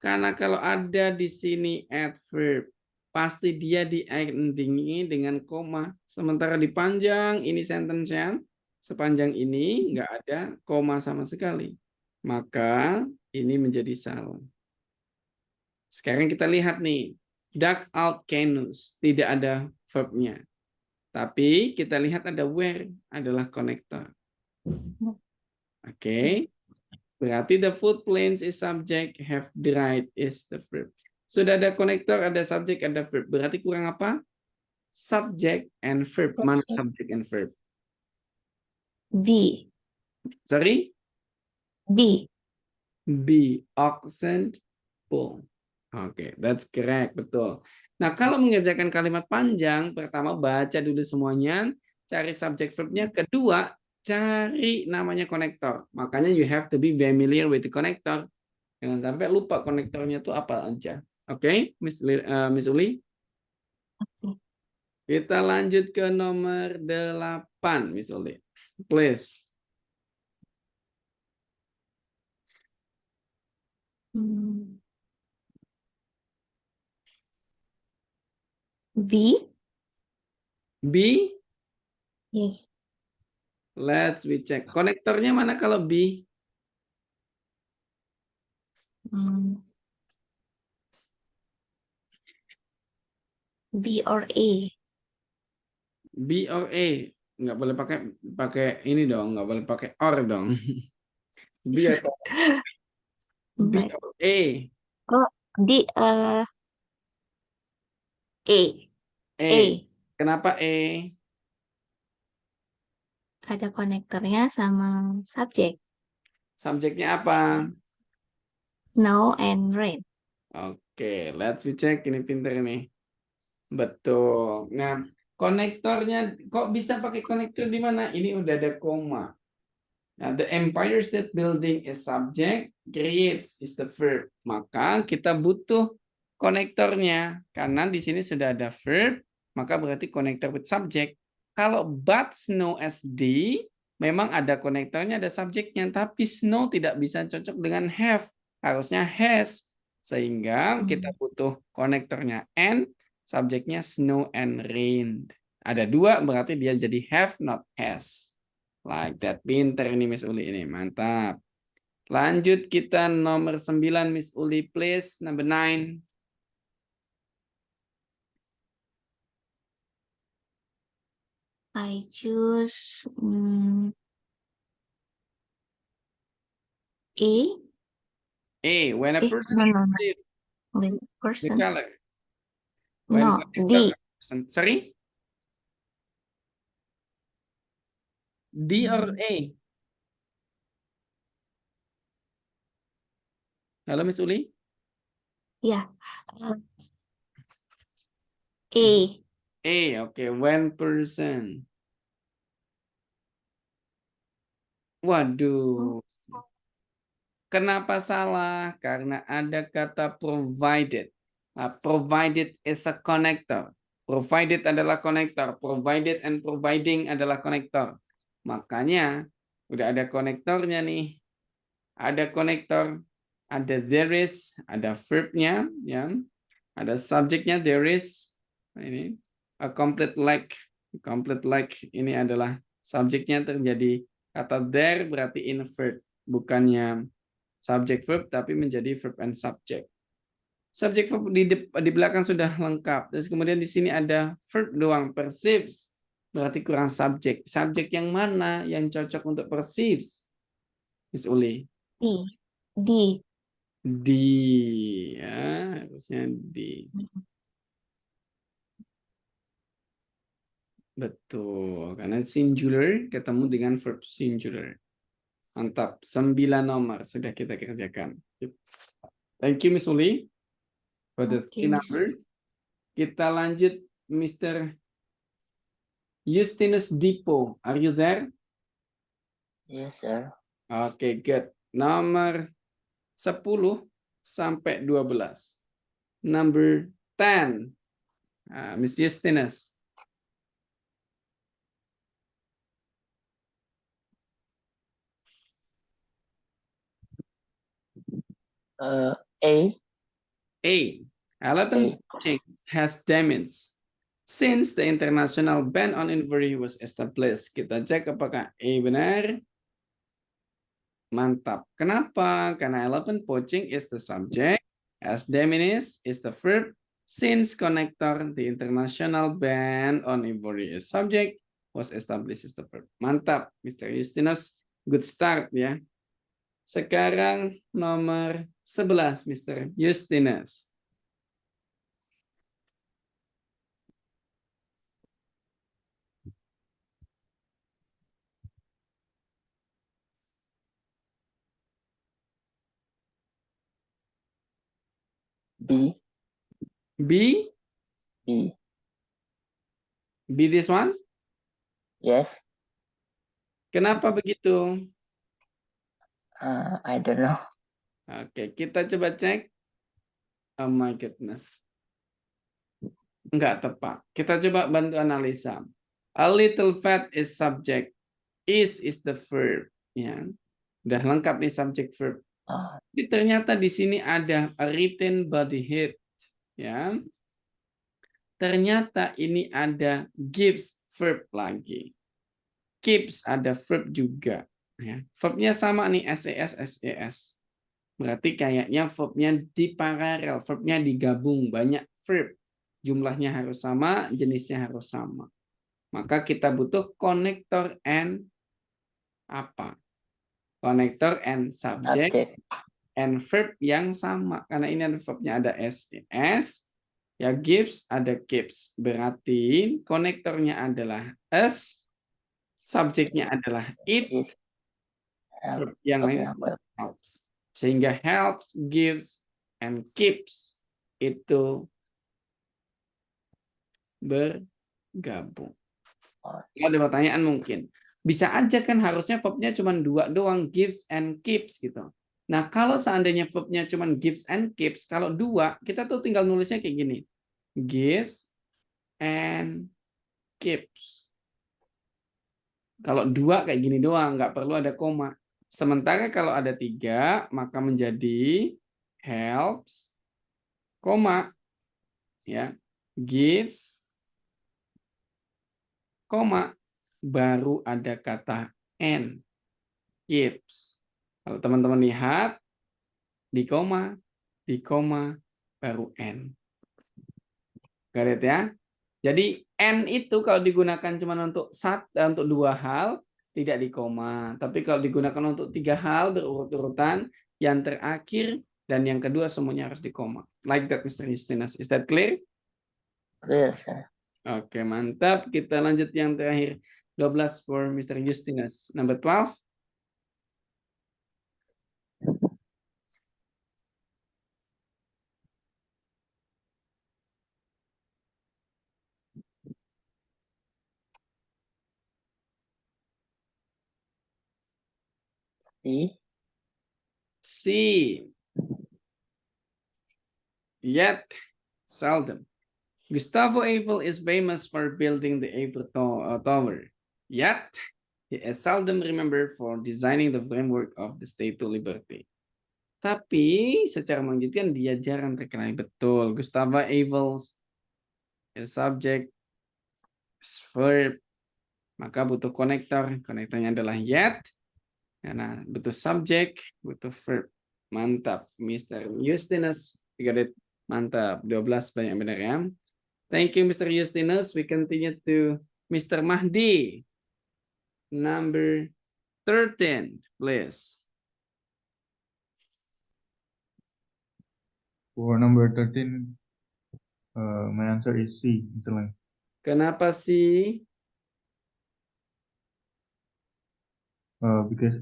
S1: Karena kalau ada di sini adverb, pasti dia di-endingi dengan koma. Sementara di panjang ini sentence-nya, sepanjang ini nggak ada koma sama sekali. Maka ini menjadi salah. Sekarang kita lihat nih. Dug out canoes. Tidak ada verbnya. Tapi kita lihat ada where adalah konektor. Oke. Berarti the floodplains is subject, have dried is the verb. Sudah ada konektor, ada subject, ada verb. Berarti kurang apa? Subject and verb. Mana subject and verb?
S4: B.
S1: Sorry?
S4: B.
S1: B. Oxen pool. Oke, that's correct. Betul. Nah, kalau mengerjakan kalimat panjang, pertama baca dulu semuanya, cari subject verbnya. Kedua, cari namanya konektor. Makanya you have to be familiar with the connector. Jangan sampai lupa konektornya itu apa aja. Oke, Miss Uli. Kita lanjut ke nomor 8, Miss Uli. Please.
S4: B.
S1: B.
S4: Yes.
S1: Let's we check. Konektornya mana kalau B?
S4: B or A.
S1: B or A. Nggak boleh pakai ini dong. Nggak boleh pakai or dong. B atau B or A.
S4: Oh, D. A.
S1: A. Kenapa A?
S4: Ada konektornya sama subjek.
S1: Subjeknya apa?
S4: Snow and rain.
S1: Oke, let's we check. Ini pinter nih. Betul. Nah, konektornya kok bisa pakai konektor di mana? Ini udah ada koma. Nah, the Empire State Building is subject, creates is the verb. Maka kita butuh konektornya. Karena di sini sudah ada verb, maka berarti konektor with subject. Kalau but snow SD, memang ada konektornya, ada subjeknya. Tapi snow tidak bisa cocok dengan have. Harusnya has. Sehingga kita butuh konektornya and, subjeknya snow and rain. Ada 2, berarti dia jadi have not has. Like that. Pinter ini Miss Uli ini. Mantap. Lanjut kita nomor 9 Miss Uli, please. Number 9.
S4: I choose A.
S1: When a person
S4: No.
S1: sees
S4: With
S1: the
S4: person.
S1: color. When
S4: No,
S1: connector
S4: D.
S1: person. Sorry? D or A? Halo Miss Uli?
S4: Yeah. A.
S1: Okay. When person. Waduh. Kenapa salah? Karena ada kata provided. Provided is a connector. Provided adalah konektor. Provided and providing adalah konektor. Makanya udah ada konektornya nih. Ada konektor, ada there is, ada verbnya, ya. Ada subjeknya there is. Nah, ini a complete like. Complete like ini adalah subjeknya terjadi kata there berarti in verb, bukannya subject verb tapi menjadi verb and subject. Subject verb di belakang sudah lengkap. Terus kemudian di sini ada verb doang, perceives. Berarti kurang subjek. Subjek yang mana yang cocok untuk perceives? Miss Uli.
S4: D.
S1: D. Ya, harusnya D. Betul. Karena singular ketemu dengan verb singular. Mantap. 9 nomor sudah kita kerjakan. Thank you, Miss Uli. For the
S4: Okay, Miss.
S1: number. Kita lanjut, Mr. Justinus Dipo. Are you there?
S5: Yes, sir.
S1: Okay, good. Nomor 10 sampai 12. Number 10. Miss Justinus.
S5: A.
S1: A. Elephant poaching has damaged since the international ban on ivory was established. Kita cek apakah A benar. Mantap. Kenapa? Karena elephant poaching is the subject, as diminished is the verb, since connector the international ban on ivory is subject, was established is the verb. Mantap, Mr. Justinus. Good start ya. Sekarang nomor 11, Mr. Justinus.
S5: B.
S1: B.
S5: B.
S1: B this one?
S5: Yes.
S1: Kenapa begitu?
S5: I don't know.
S1: Oke, kita coba cek. Oh my goodness. Enggak tepat. Kita coba bantu analisa. A little fat is subject. Is the verb. Ya. Udah lengkap nih subject verb.
S5: Oh,
S1: Tapi ternyata di sini ada a written body head. Ya. Ternyata ini ada gives verb lagi. Keeps ada verb juga. Ya. Verbnya sama nih, SES. Berarti kayaknya verbnya diparalel, verbnya digabung, banyak verb. Jumlahnya harus sama, jenisnya harus sama. Maka kita butuh connector and apa? Connector and subject
S5: subject.
S1: and verb yang sama. Karena ini ada verbnya ada SES, ya gives ada keeps. Berarti konektornya adalah as, subjeknya adalah it, verb yang lain helps. Sehingga helps, gives, and keeps itu bergabung. Kalau ada pertanyaan mungkin. Bisa aja kan harusnya verbnya cuma 2 doang, gives and keeps gitu. Nah kalau seandainya verbnya cuma gives and keeps, kalau 2 kita tuh tinggal nulisnya kayak gini. Gives and keeps. Kalau 2 kayak gini doang, nggak perlu ada koma. Sementara kalau ada 3, maka menjadi helps, koma, ya, gives, koma, baru ada kata N. Keeps. Kalau teman-teman lihat, di koma, baru N. Got it ya? Jadi N itu kalau digunakan cuma untuk untuk dua hal, tidak di koma. Tapi kalau digunakan untuk tiga hal berurut-urutan, yang terakhir dan yang kedua semuanya harus di koma. Like that, Mr. Justinus. Is that clear?
S5: Clear, sir.
S1: Oke, mantap. Kita lanjut yang terakhir. 12 for Mr. Justinus. Number 12.
S5: C.
S1: C. Yet. Seldom. Gustavo Eiffel is famous for building the Eiffel Tower. Yet, he is seldom remembered for designing the framework of the Statue of Liberty. Tapi secara melanjutkan dia jarang terkenal. Betul. Gustavo Eiffel is subject, is verb, maka butuh konektor. Konektornya adalah yet. Karena butuh subject, butuh verb. Mantap, Mr. Justinus. You got it. Mantap. 12 banyak benar ya. Thank you, Mr. Justinus. We continue to Mr. Mahdi. Number 13, please.
S6: For number 13, my answer is C, Mr. Lang.
S1: Kenapa sih?
S6: Because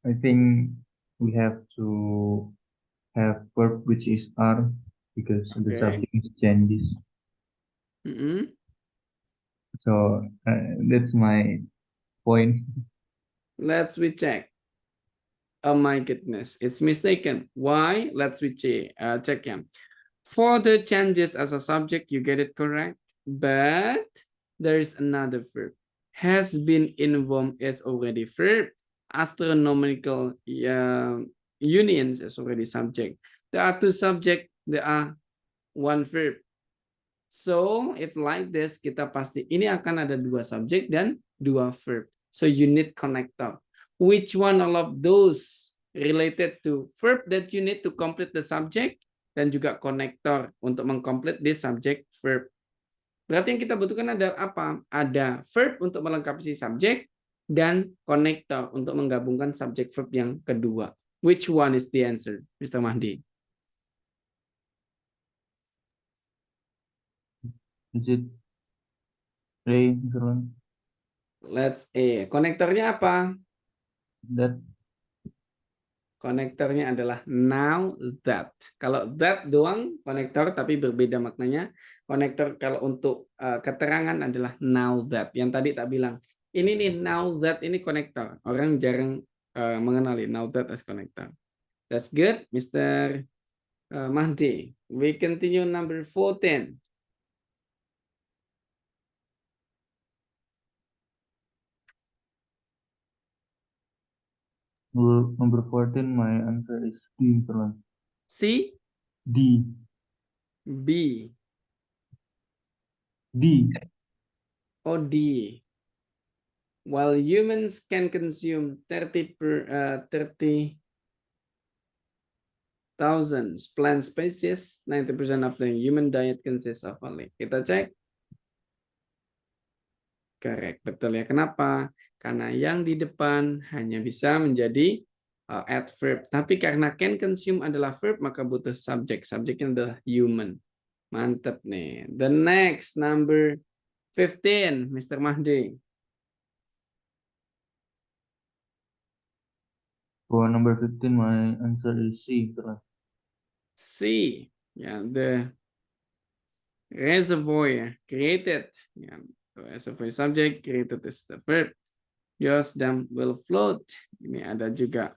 S6: I think we have to have verb which is are because the
S1: Okay.
S6: subject changes.
S1: Mm-mm.
S6: So that's my point.
S1: Let's recheck. Oh my goodness, it's mistaken. Why? Let's check him. For the changes as a subject, you get it correct. But there is another verb. Has been involved is already verb. Astronomical unions is already subject. There are two subject. There are one verb. So if like this, kita pasti ini akan ada dua subjek dan dua verb. So you need connector. Which one all of those related to verb that you need to complete the subject dan juga connector untuk mengcomplete this subject verb. Berarti yang kita butuhkan ada apa? Ada verb untuk melengkapi si subjek dan connector untuk menggabungkan subjek verb yang kedua. Which one is the answer, Mr. Mahdi?
S6: Is it A, Mr. Lang?
S1: Let's A. Konektornya apa?
S6: That
S1: Konektornya adalah now that. Kalau that doang konektor tapi berbeda maknanya. Konektor kalau untuk keterangan adalah now that. Yang tadi tak bilang. Ini nih now that ini konektor. Orang jarang mengenali now that as konektor. That's good, Mr. Mahdi. We continue number 14.
S6: number 14, my answer is D, Mr. Lang.
S1: C,
S6: D.
S1: B,
S6: D.
S1: or D. While humans can consume 30,000 plant species, 90% of the human diet consists of only. Kita cek. Correct, betul ya. Kenapa? Karena yang di depan hanya bisa menjadi adverb. Tapi karena can consume adalah verb, maka butuh subjek. Subjeknya adalah human. Mantap nih. The next, number 15, Mr. Mahdi.
S6: For number 15, my answer is C, Mr. Lang.
S1: C, ya, the reservoir created. Ya, reservoir subject, created is the verb. Yours them will float. Ini ada juga.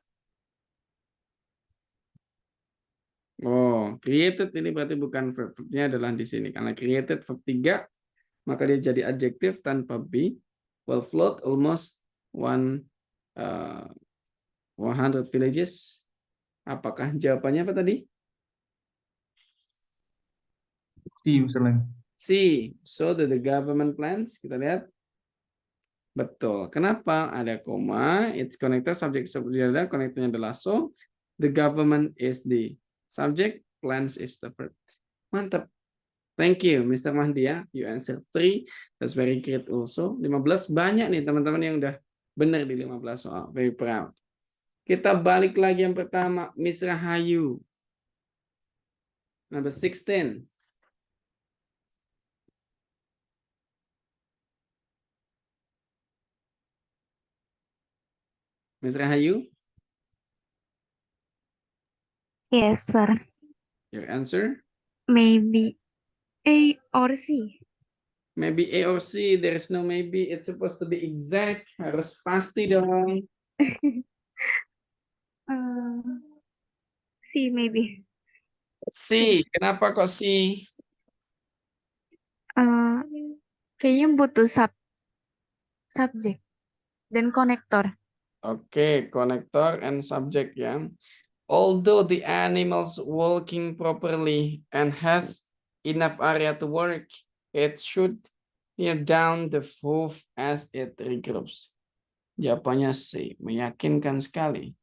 S1: Oh, created ini berarti bukan verb. Verbnya adalah di sini. Karena created verb 3, maka dia jadi adjektif tanpa be. Will float almost 100 villages. Apakah jawabannya apa tadi?
S6: C, Mr. Lang.
S1: C. So the government plans. Kita lihat. Betul. Kenapa ada koma? It's connector, subject ada, konektornya adalah so. The government is the subject, plans is the verb. Mantap. Thank you, Mr. Mahdi ya. You answer 3. That's very great also. 15 banyak nih teman-teman yang udah benar di 15 soal. Very proud. Kita balik lagi yang pertama, Miss Rahayu. Number 16. Miss Rahayu,
S2: Yes, sir.
S1: your answer?
S2: Maybe A or C.
S1: Maybe A or C. There is no maybe. It's supposed to be exact. Harus pasti dong.
S2: C maybe.
S1: C. Kenapa kok C?
S2: Kayaknya butuh subject dan konektor.
S1: Oke, connector and subject ya. Although the animals walking properly and has enough area to work, it should near down the hoof as it regroups. Jawabannya C. Meyakinkan sekali.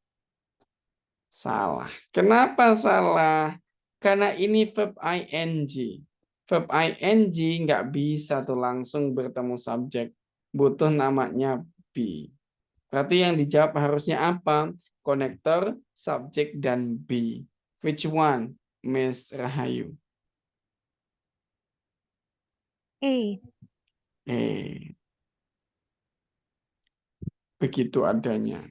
S1: Salah. Kenapa salah? Karena ini verb ing. Verb ing nggak bisa tuh langsung bertemu subjek. Butuh namanya be. Berarti yang dijawab harusnya apa? Konektor, subjek, dan be. Which one, Miss Rahayu?
S2: A.
S1: Begitu adanya.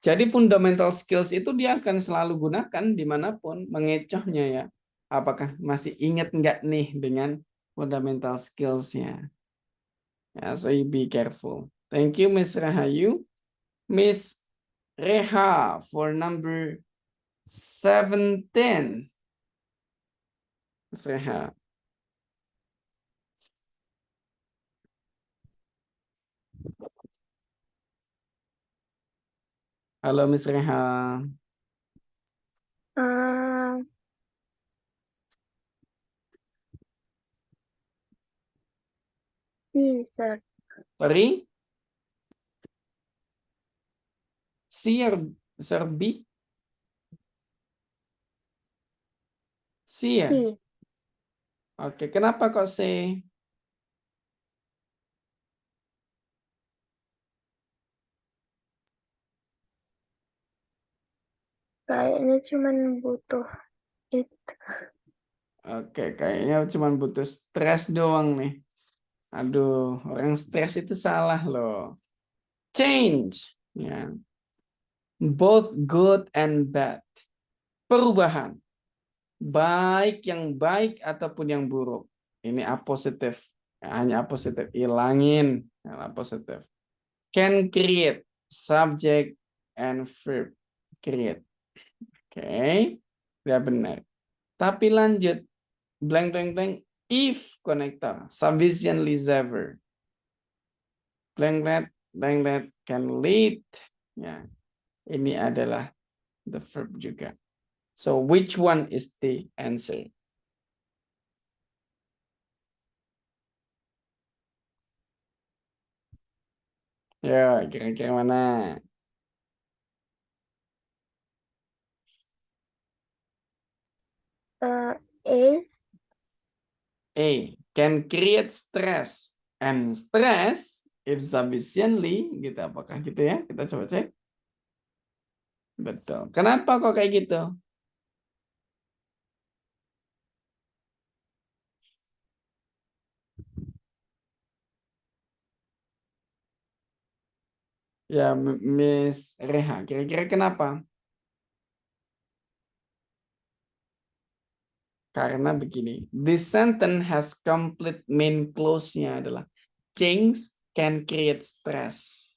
S1: Jadi fundamental skills itu dia akan selalu gunakan dimanapun, mengecohnya ya. Apakah masih ingat nggak nih dengan fundamental skills-nya? Ya, so you be careful. Thank you, Miss Rahayu. Miss Reha for number 17. Miss Reha. Halo, Miss Reha.
S3: C, sir.
S1: Sorry? C or B? C ya?
S3: C.
S1: Oke, kenapa kok C?
S3: Kayaknya cuman butuh it.
S1: Oke, kayaknya cuma butuh stres doang nih. Aduh, orang stres itu salah loh. Change. Ya. Both good and bad. Perubahan. Baik yang baik ataupun yang buruk. Ini apositif. Hanya apositif. Hilangin yang apositif. Can create. Subject and verb. Create. Oke. Udah benar. Tapi lanjut. Blank, blank, blank. If connector. Sufficiently sever. Blank, blank, blank, blank. Can lead. Ya. Ini adalah the verb juga. So which one is the answer? Ya, kira-kira mana?
S3: A.
S1: A. Can create stress. And stress, if sufficiently, gitu. Apakah gitu ya? Kita coba cek. Betul. Kenapa kok kayak gitu? Ya, Miss Reha, kira-kira kenapa? Karena begini, this sentence has complete main clause-nya adalah change can create stress.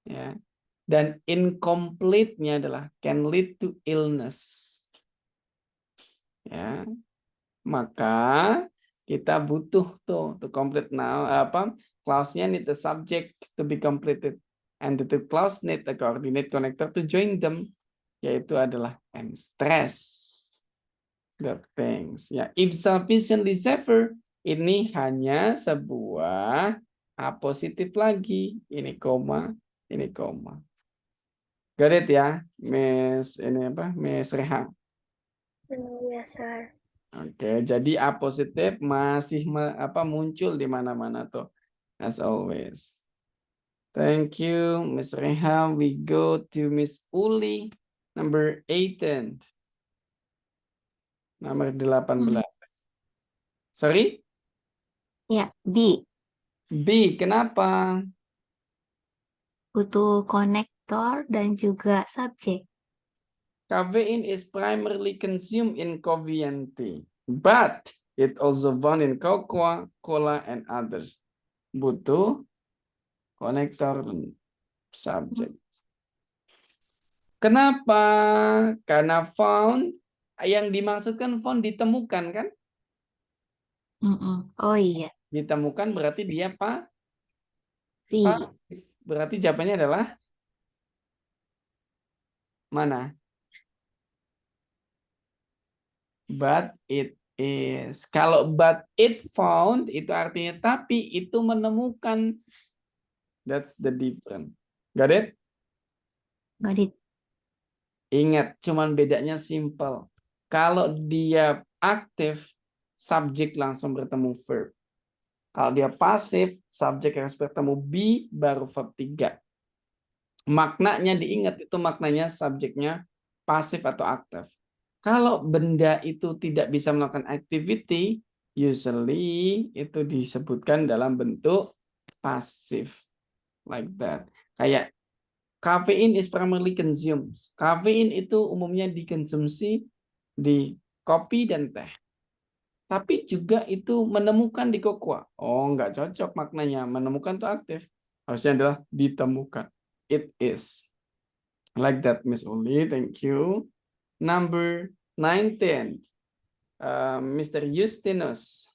S1: Ya. Dan incomplete-nya adalah can lead to illness. Ya. Maka kita butuh tuh to complete now clause-nya need the subject to be completed and the clause need a coordinate connector to join them, yaitu adalah and stress. The things. Ya, if sufficiently severe ini hanya sebuah A positif lagi, ini koma, ini koma. Got it ya, Miss ini apa? Miss Reha.
S3: Yes, sir.
S1: Oke, jadi A positif masih muncul di mana-mana tuh, as always. Thank you, Miss Reha. We go to Miss Uli, number 18. Nomor 18. Sorry?
S4: Ya, B.
S1: B, kenapa?
S4: Butuh konektor dan juga subjek.
S1: Caffeine is primarily consumed in coffee and tea, but it also found in cocoa, cola, and others. Butuh konektor dan subjek. Kenapa? Karena found, yang dimaksudkan found ditemukan kan?
S4: Oh iya,
S1: Ditemukan berarti dia
S4: C.
S1: pasif. Berarti jawabannya adalah mana? But it is. Kalau but it found itu artinya tapi itu menemukan. That's the difference. Got it?
S4: Got it.
S1: Ingat, cuman bedanya simple. Kalau dia aktif, subjek langsung bertemu verb. Kalau dia pasif, subjek harus bertemu be baru verb 3. Maknanya diingat itu maknanya subjeknya pasif atau aktif. Kalau benda itu tidak bisa melakukan activity, usually itu disebutkan dalam bentuk pasif. Like that. Kayak caffeine is primarily consumed. Caffeine itu umumnya dikonsumsi di kopi dan teh. Tapi juga itu menemukan di cocoa. Oh, nggak cocok maknanya. Menemukan itu aktif. Harusnya adalah ditemukan. It is. Like that, Miss Uli. Thank you. Number 19. Mr. Justinus.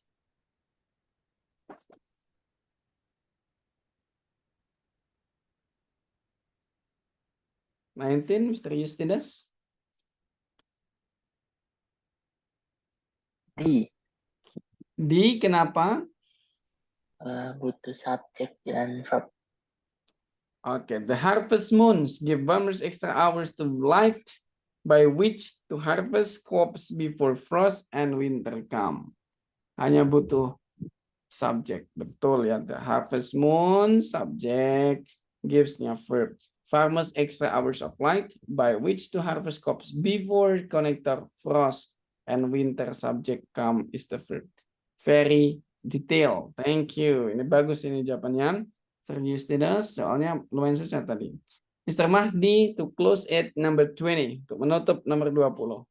S1: Mr. Justinus.
S5: D.
S1: D, kenapa?
S5: Butuh subjek dan verb.
S1: Okay, the harvest moons give farmers extra hours to light by which to harvest crops before frost and winter come. Hanya butuh subjek. Betul ya, the harvest moon subject gives-nya verb. Farmers extra hours of light by which to harvest crops before connector frost and winter subject come is the verb. Very detailed. Thank you. Ini bagus ini jawabannya. Serius tidak? Soalnya lumayan susah tadi. Mr. Mahdi to close at number 20. Untuk menutup nomor 20.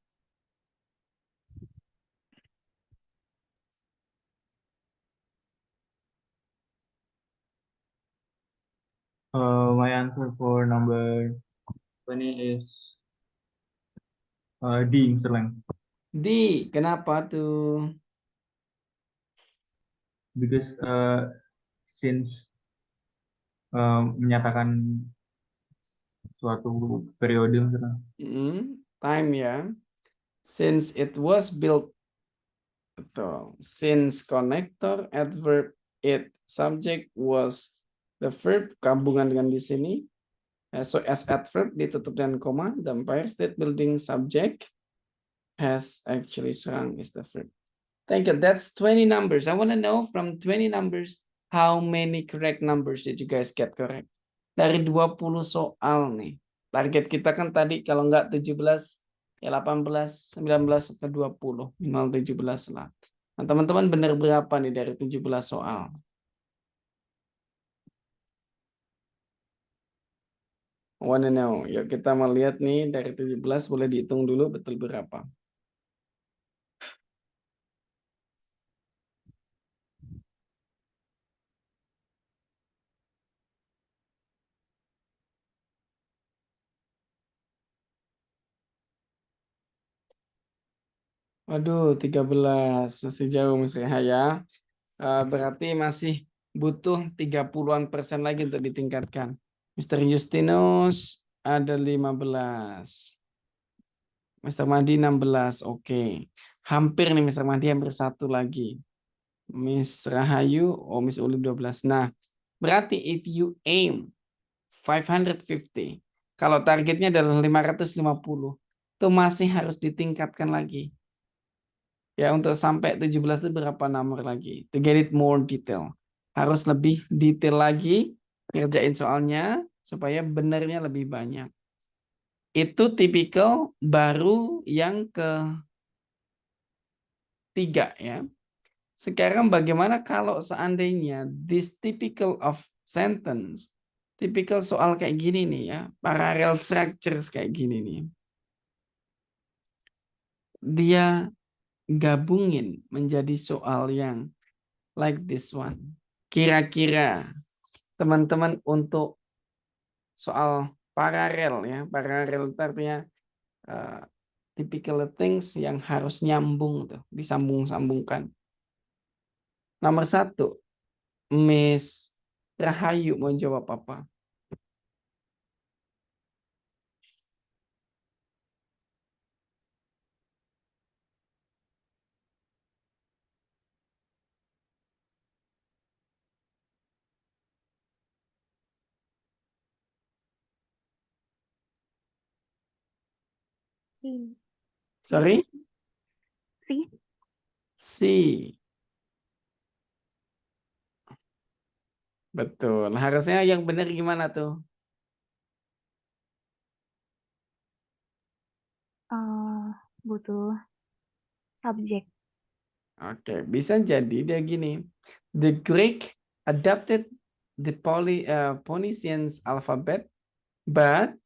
S6: My answer for number 20 is D, Mr. Lang.
S1: D, kenapa tuh?
S6: Because since menyatakan suatu periode, Mr. Lang.
S1: Time ya. Since it was built. Betul. Since connector, adverb, it, subject was the verb, gabungan dengan di sini. So as adverb ditutup dengan koma, the Empire State Building subject has actually shrunk is the verb. Thank you. That's 20 numbers. I want to know from 20 numbers, how many correct numbers did you guys get correct? Dari 20 soal nih. Target kita kan tadi kalau nggak 17, ya 18, 19, atau 20. Minimal 17 lah. Nah, teman-teman benar berapa nih dari 17 soal? Wanna know. Yuk kita mau lihat nih dari 17 boleh dihitung dulu betul berapa. Waduh, 13. Masih jauh Mas Reha ya. Berarti masih butuh 30% lagi untuk ditingkatkan. Mr. Justinus ada 15. Mr. Mahdi 16. Oke. Hampir nih Mr. Mahdi, hampir satu lagi. Miss Rahayu, Miss Uli 12. Nah, Berarti if you aim 550, kalau targetnya adalah 550, itu masih harus ditingkatkan lagi. Ya, untuk sampai 17 itu berapa nomor lagi? To get it more detail. Harus lebih detail lagi ngerjain soalnya supaya benernya lebih banyak. Itu tipikal baru yang ketiga ya. Sekarang bagaimana kalau seandainya this typical of sentence, tipikal soal kayak gini nih ya, parallel structures kayak gini nih. Dia gabungin menjadi soal yang like this one. Kira-kira teman-teman untuk soal paralel ya, paralel itu artinya typical things yang harus nyambung tuh, disambung-sambungkan. Nomor 1, Miss Rahayu mau jawab apa?
S2: Si.
S1: Sorry?
S2: Si.
S1: Si. Betul. Harusnya yang benar gimana tuh?
S2: Butuh subjek.
S1: Oke, bisa jadi dia gini. The Greek adapted the Phoenicians alphabet, but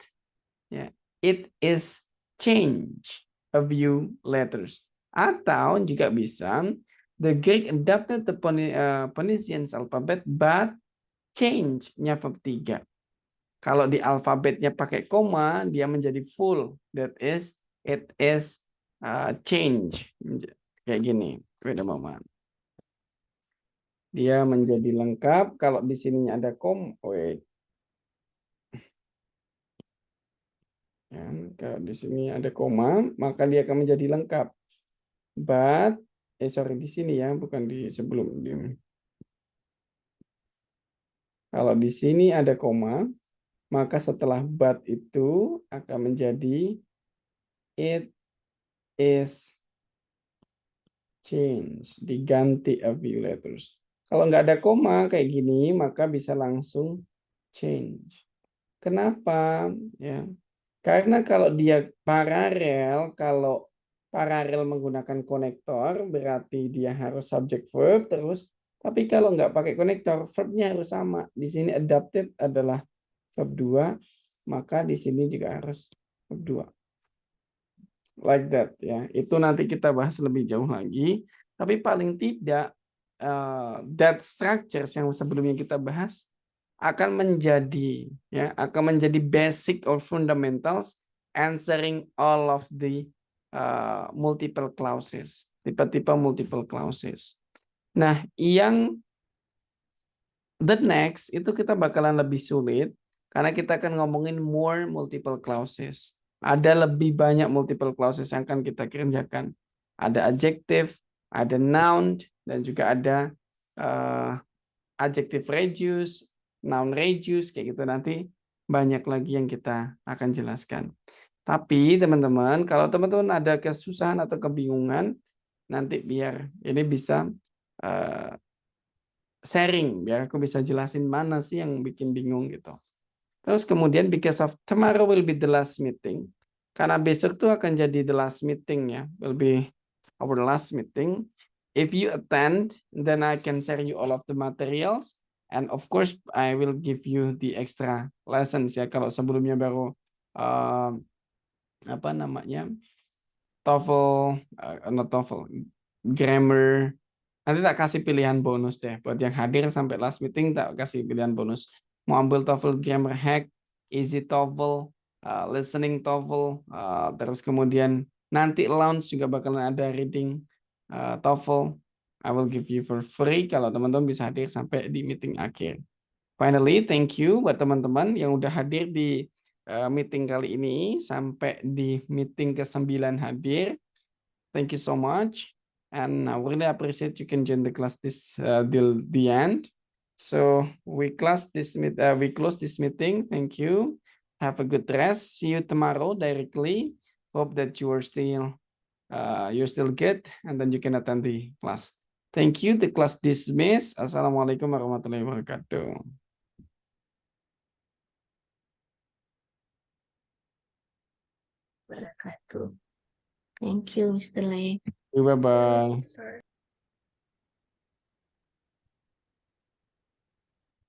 S1: it is change a few letters. Atau juga bisa the Greek adapted the Phoenicians alphabet, but change-nya verb 3. Kalau di alfabetnya pakai koma, dia menjadi full. That is, it is change. Kayak gini. Wait a moment. Dia menjadi lengkap. Kalau di sininya ada koma. Wait. Ya, kalau di sini ada koma, maka dia akan menjadi lengkap. But, sorry, di sini ya, bukan di sebelum. Kalau di sini ada koma, maka setelah but itu akan menjadi it is change, diganti a few letters. Kalau nggak ada koma kayak gini, maka bisa langsung change. Kenapa? Ya, karena kalau dia paralel, kalau paralel menggunakan konektor, berarti dia harus subject verb terus. Tapi kalau nggak pakai konektor, verbnya harus sama. Di sini adapted adalah verb 2, maka di sini juga harus verb 2. Like that ya. Itu nanti kita bahas lebih jauh lagi. Tapi paling tidak that structures yang sebelumnya kita bahas akan menjadi basic or fundamentals answering all of the multiple clauses. Tipe-tipe multiple clauses. Nah, yang the next itu kita bakalan lebih sulit karena kita akan ngomongin more multiple clauses. Ada lebih banyak multiple clauses yang akan kita kerjakan. Ada adjective, ada noun, dan juga ada adjective reduce, noun reduce, kayak gitu. Nanti banyak lagi yang kita akan jelaskan. Tapi teman-teman, kalau teman-teman ada kesusahan atau kebingungan, nanti biar ini bisa sharing, biar aku bisa jelasin mana sih yang bikin bingung gitu. Terus kemudian because of tomorrow will be the last meeting. Karena besok tuh akan jadi the last meeting ya. Will be our last meeting. If you attend, then I can share you all of the materials. And of course, I will give you the extra lessons ya. Kalau sebelumnya baru TOEFL, not TOEFL, grammar. Nanti tak kasih pilihan bonus deh. Buat yang hadir sampai last meeting, tak kasih pilihan bonus. Mau ambil TOEFL Grammar Hack, Easy TOEFL, Listening TOEFL, terus kemudian nanti launch juga bakalan ada reading TOEFL. I will give you for free kalau teman-teman bisa hadir sampai di meeting akhir. Finally, thank you buat teman-teman yang udah hadir di meeting kali ini sampai di meeting ke-9 hadir. Thank you so much. And I really appreciate you can join the class this till the end. So we close this meeting. Thank you. Have a good rest. See you tomorrow directly. Hope that you are still you're still good and then you can attend the class. Thank you. The class dismissed. Assalamualaikum warahmatullahi wabarakatuh.
S4: Wabarakatuh. Thank you, Mr. Lei.
S1: Bye bye.
S3: Sorry.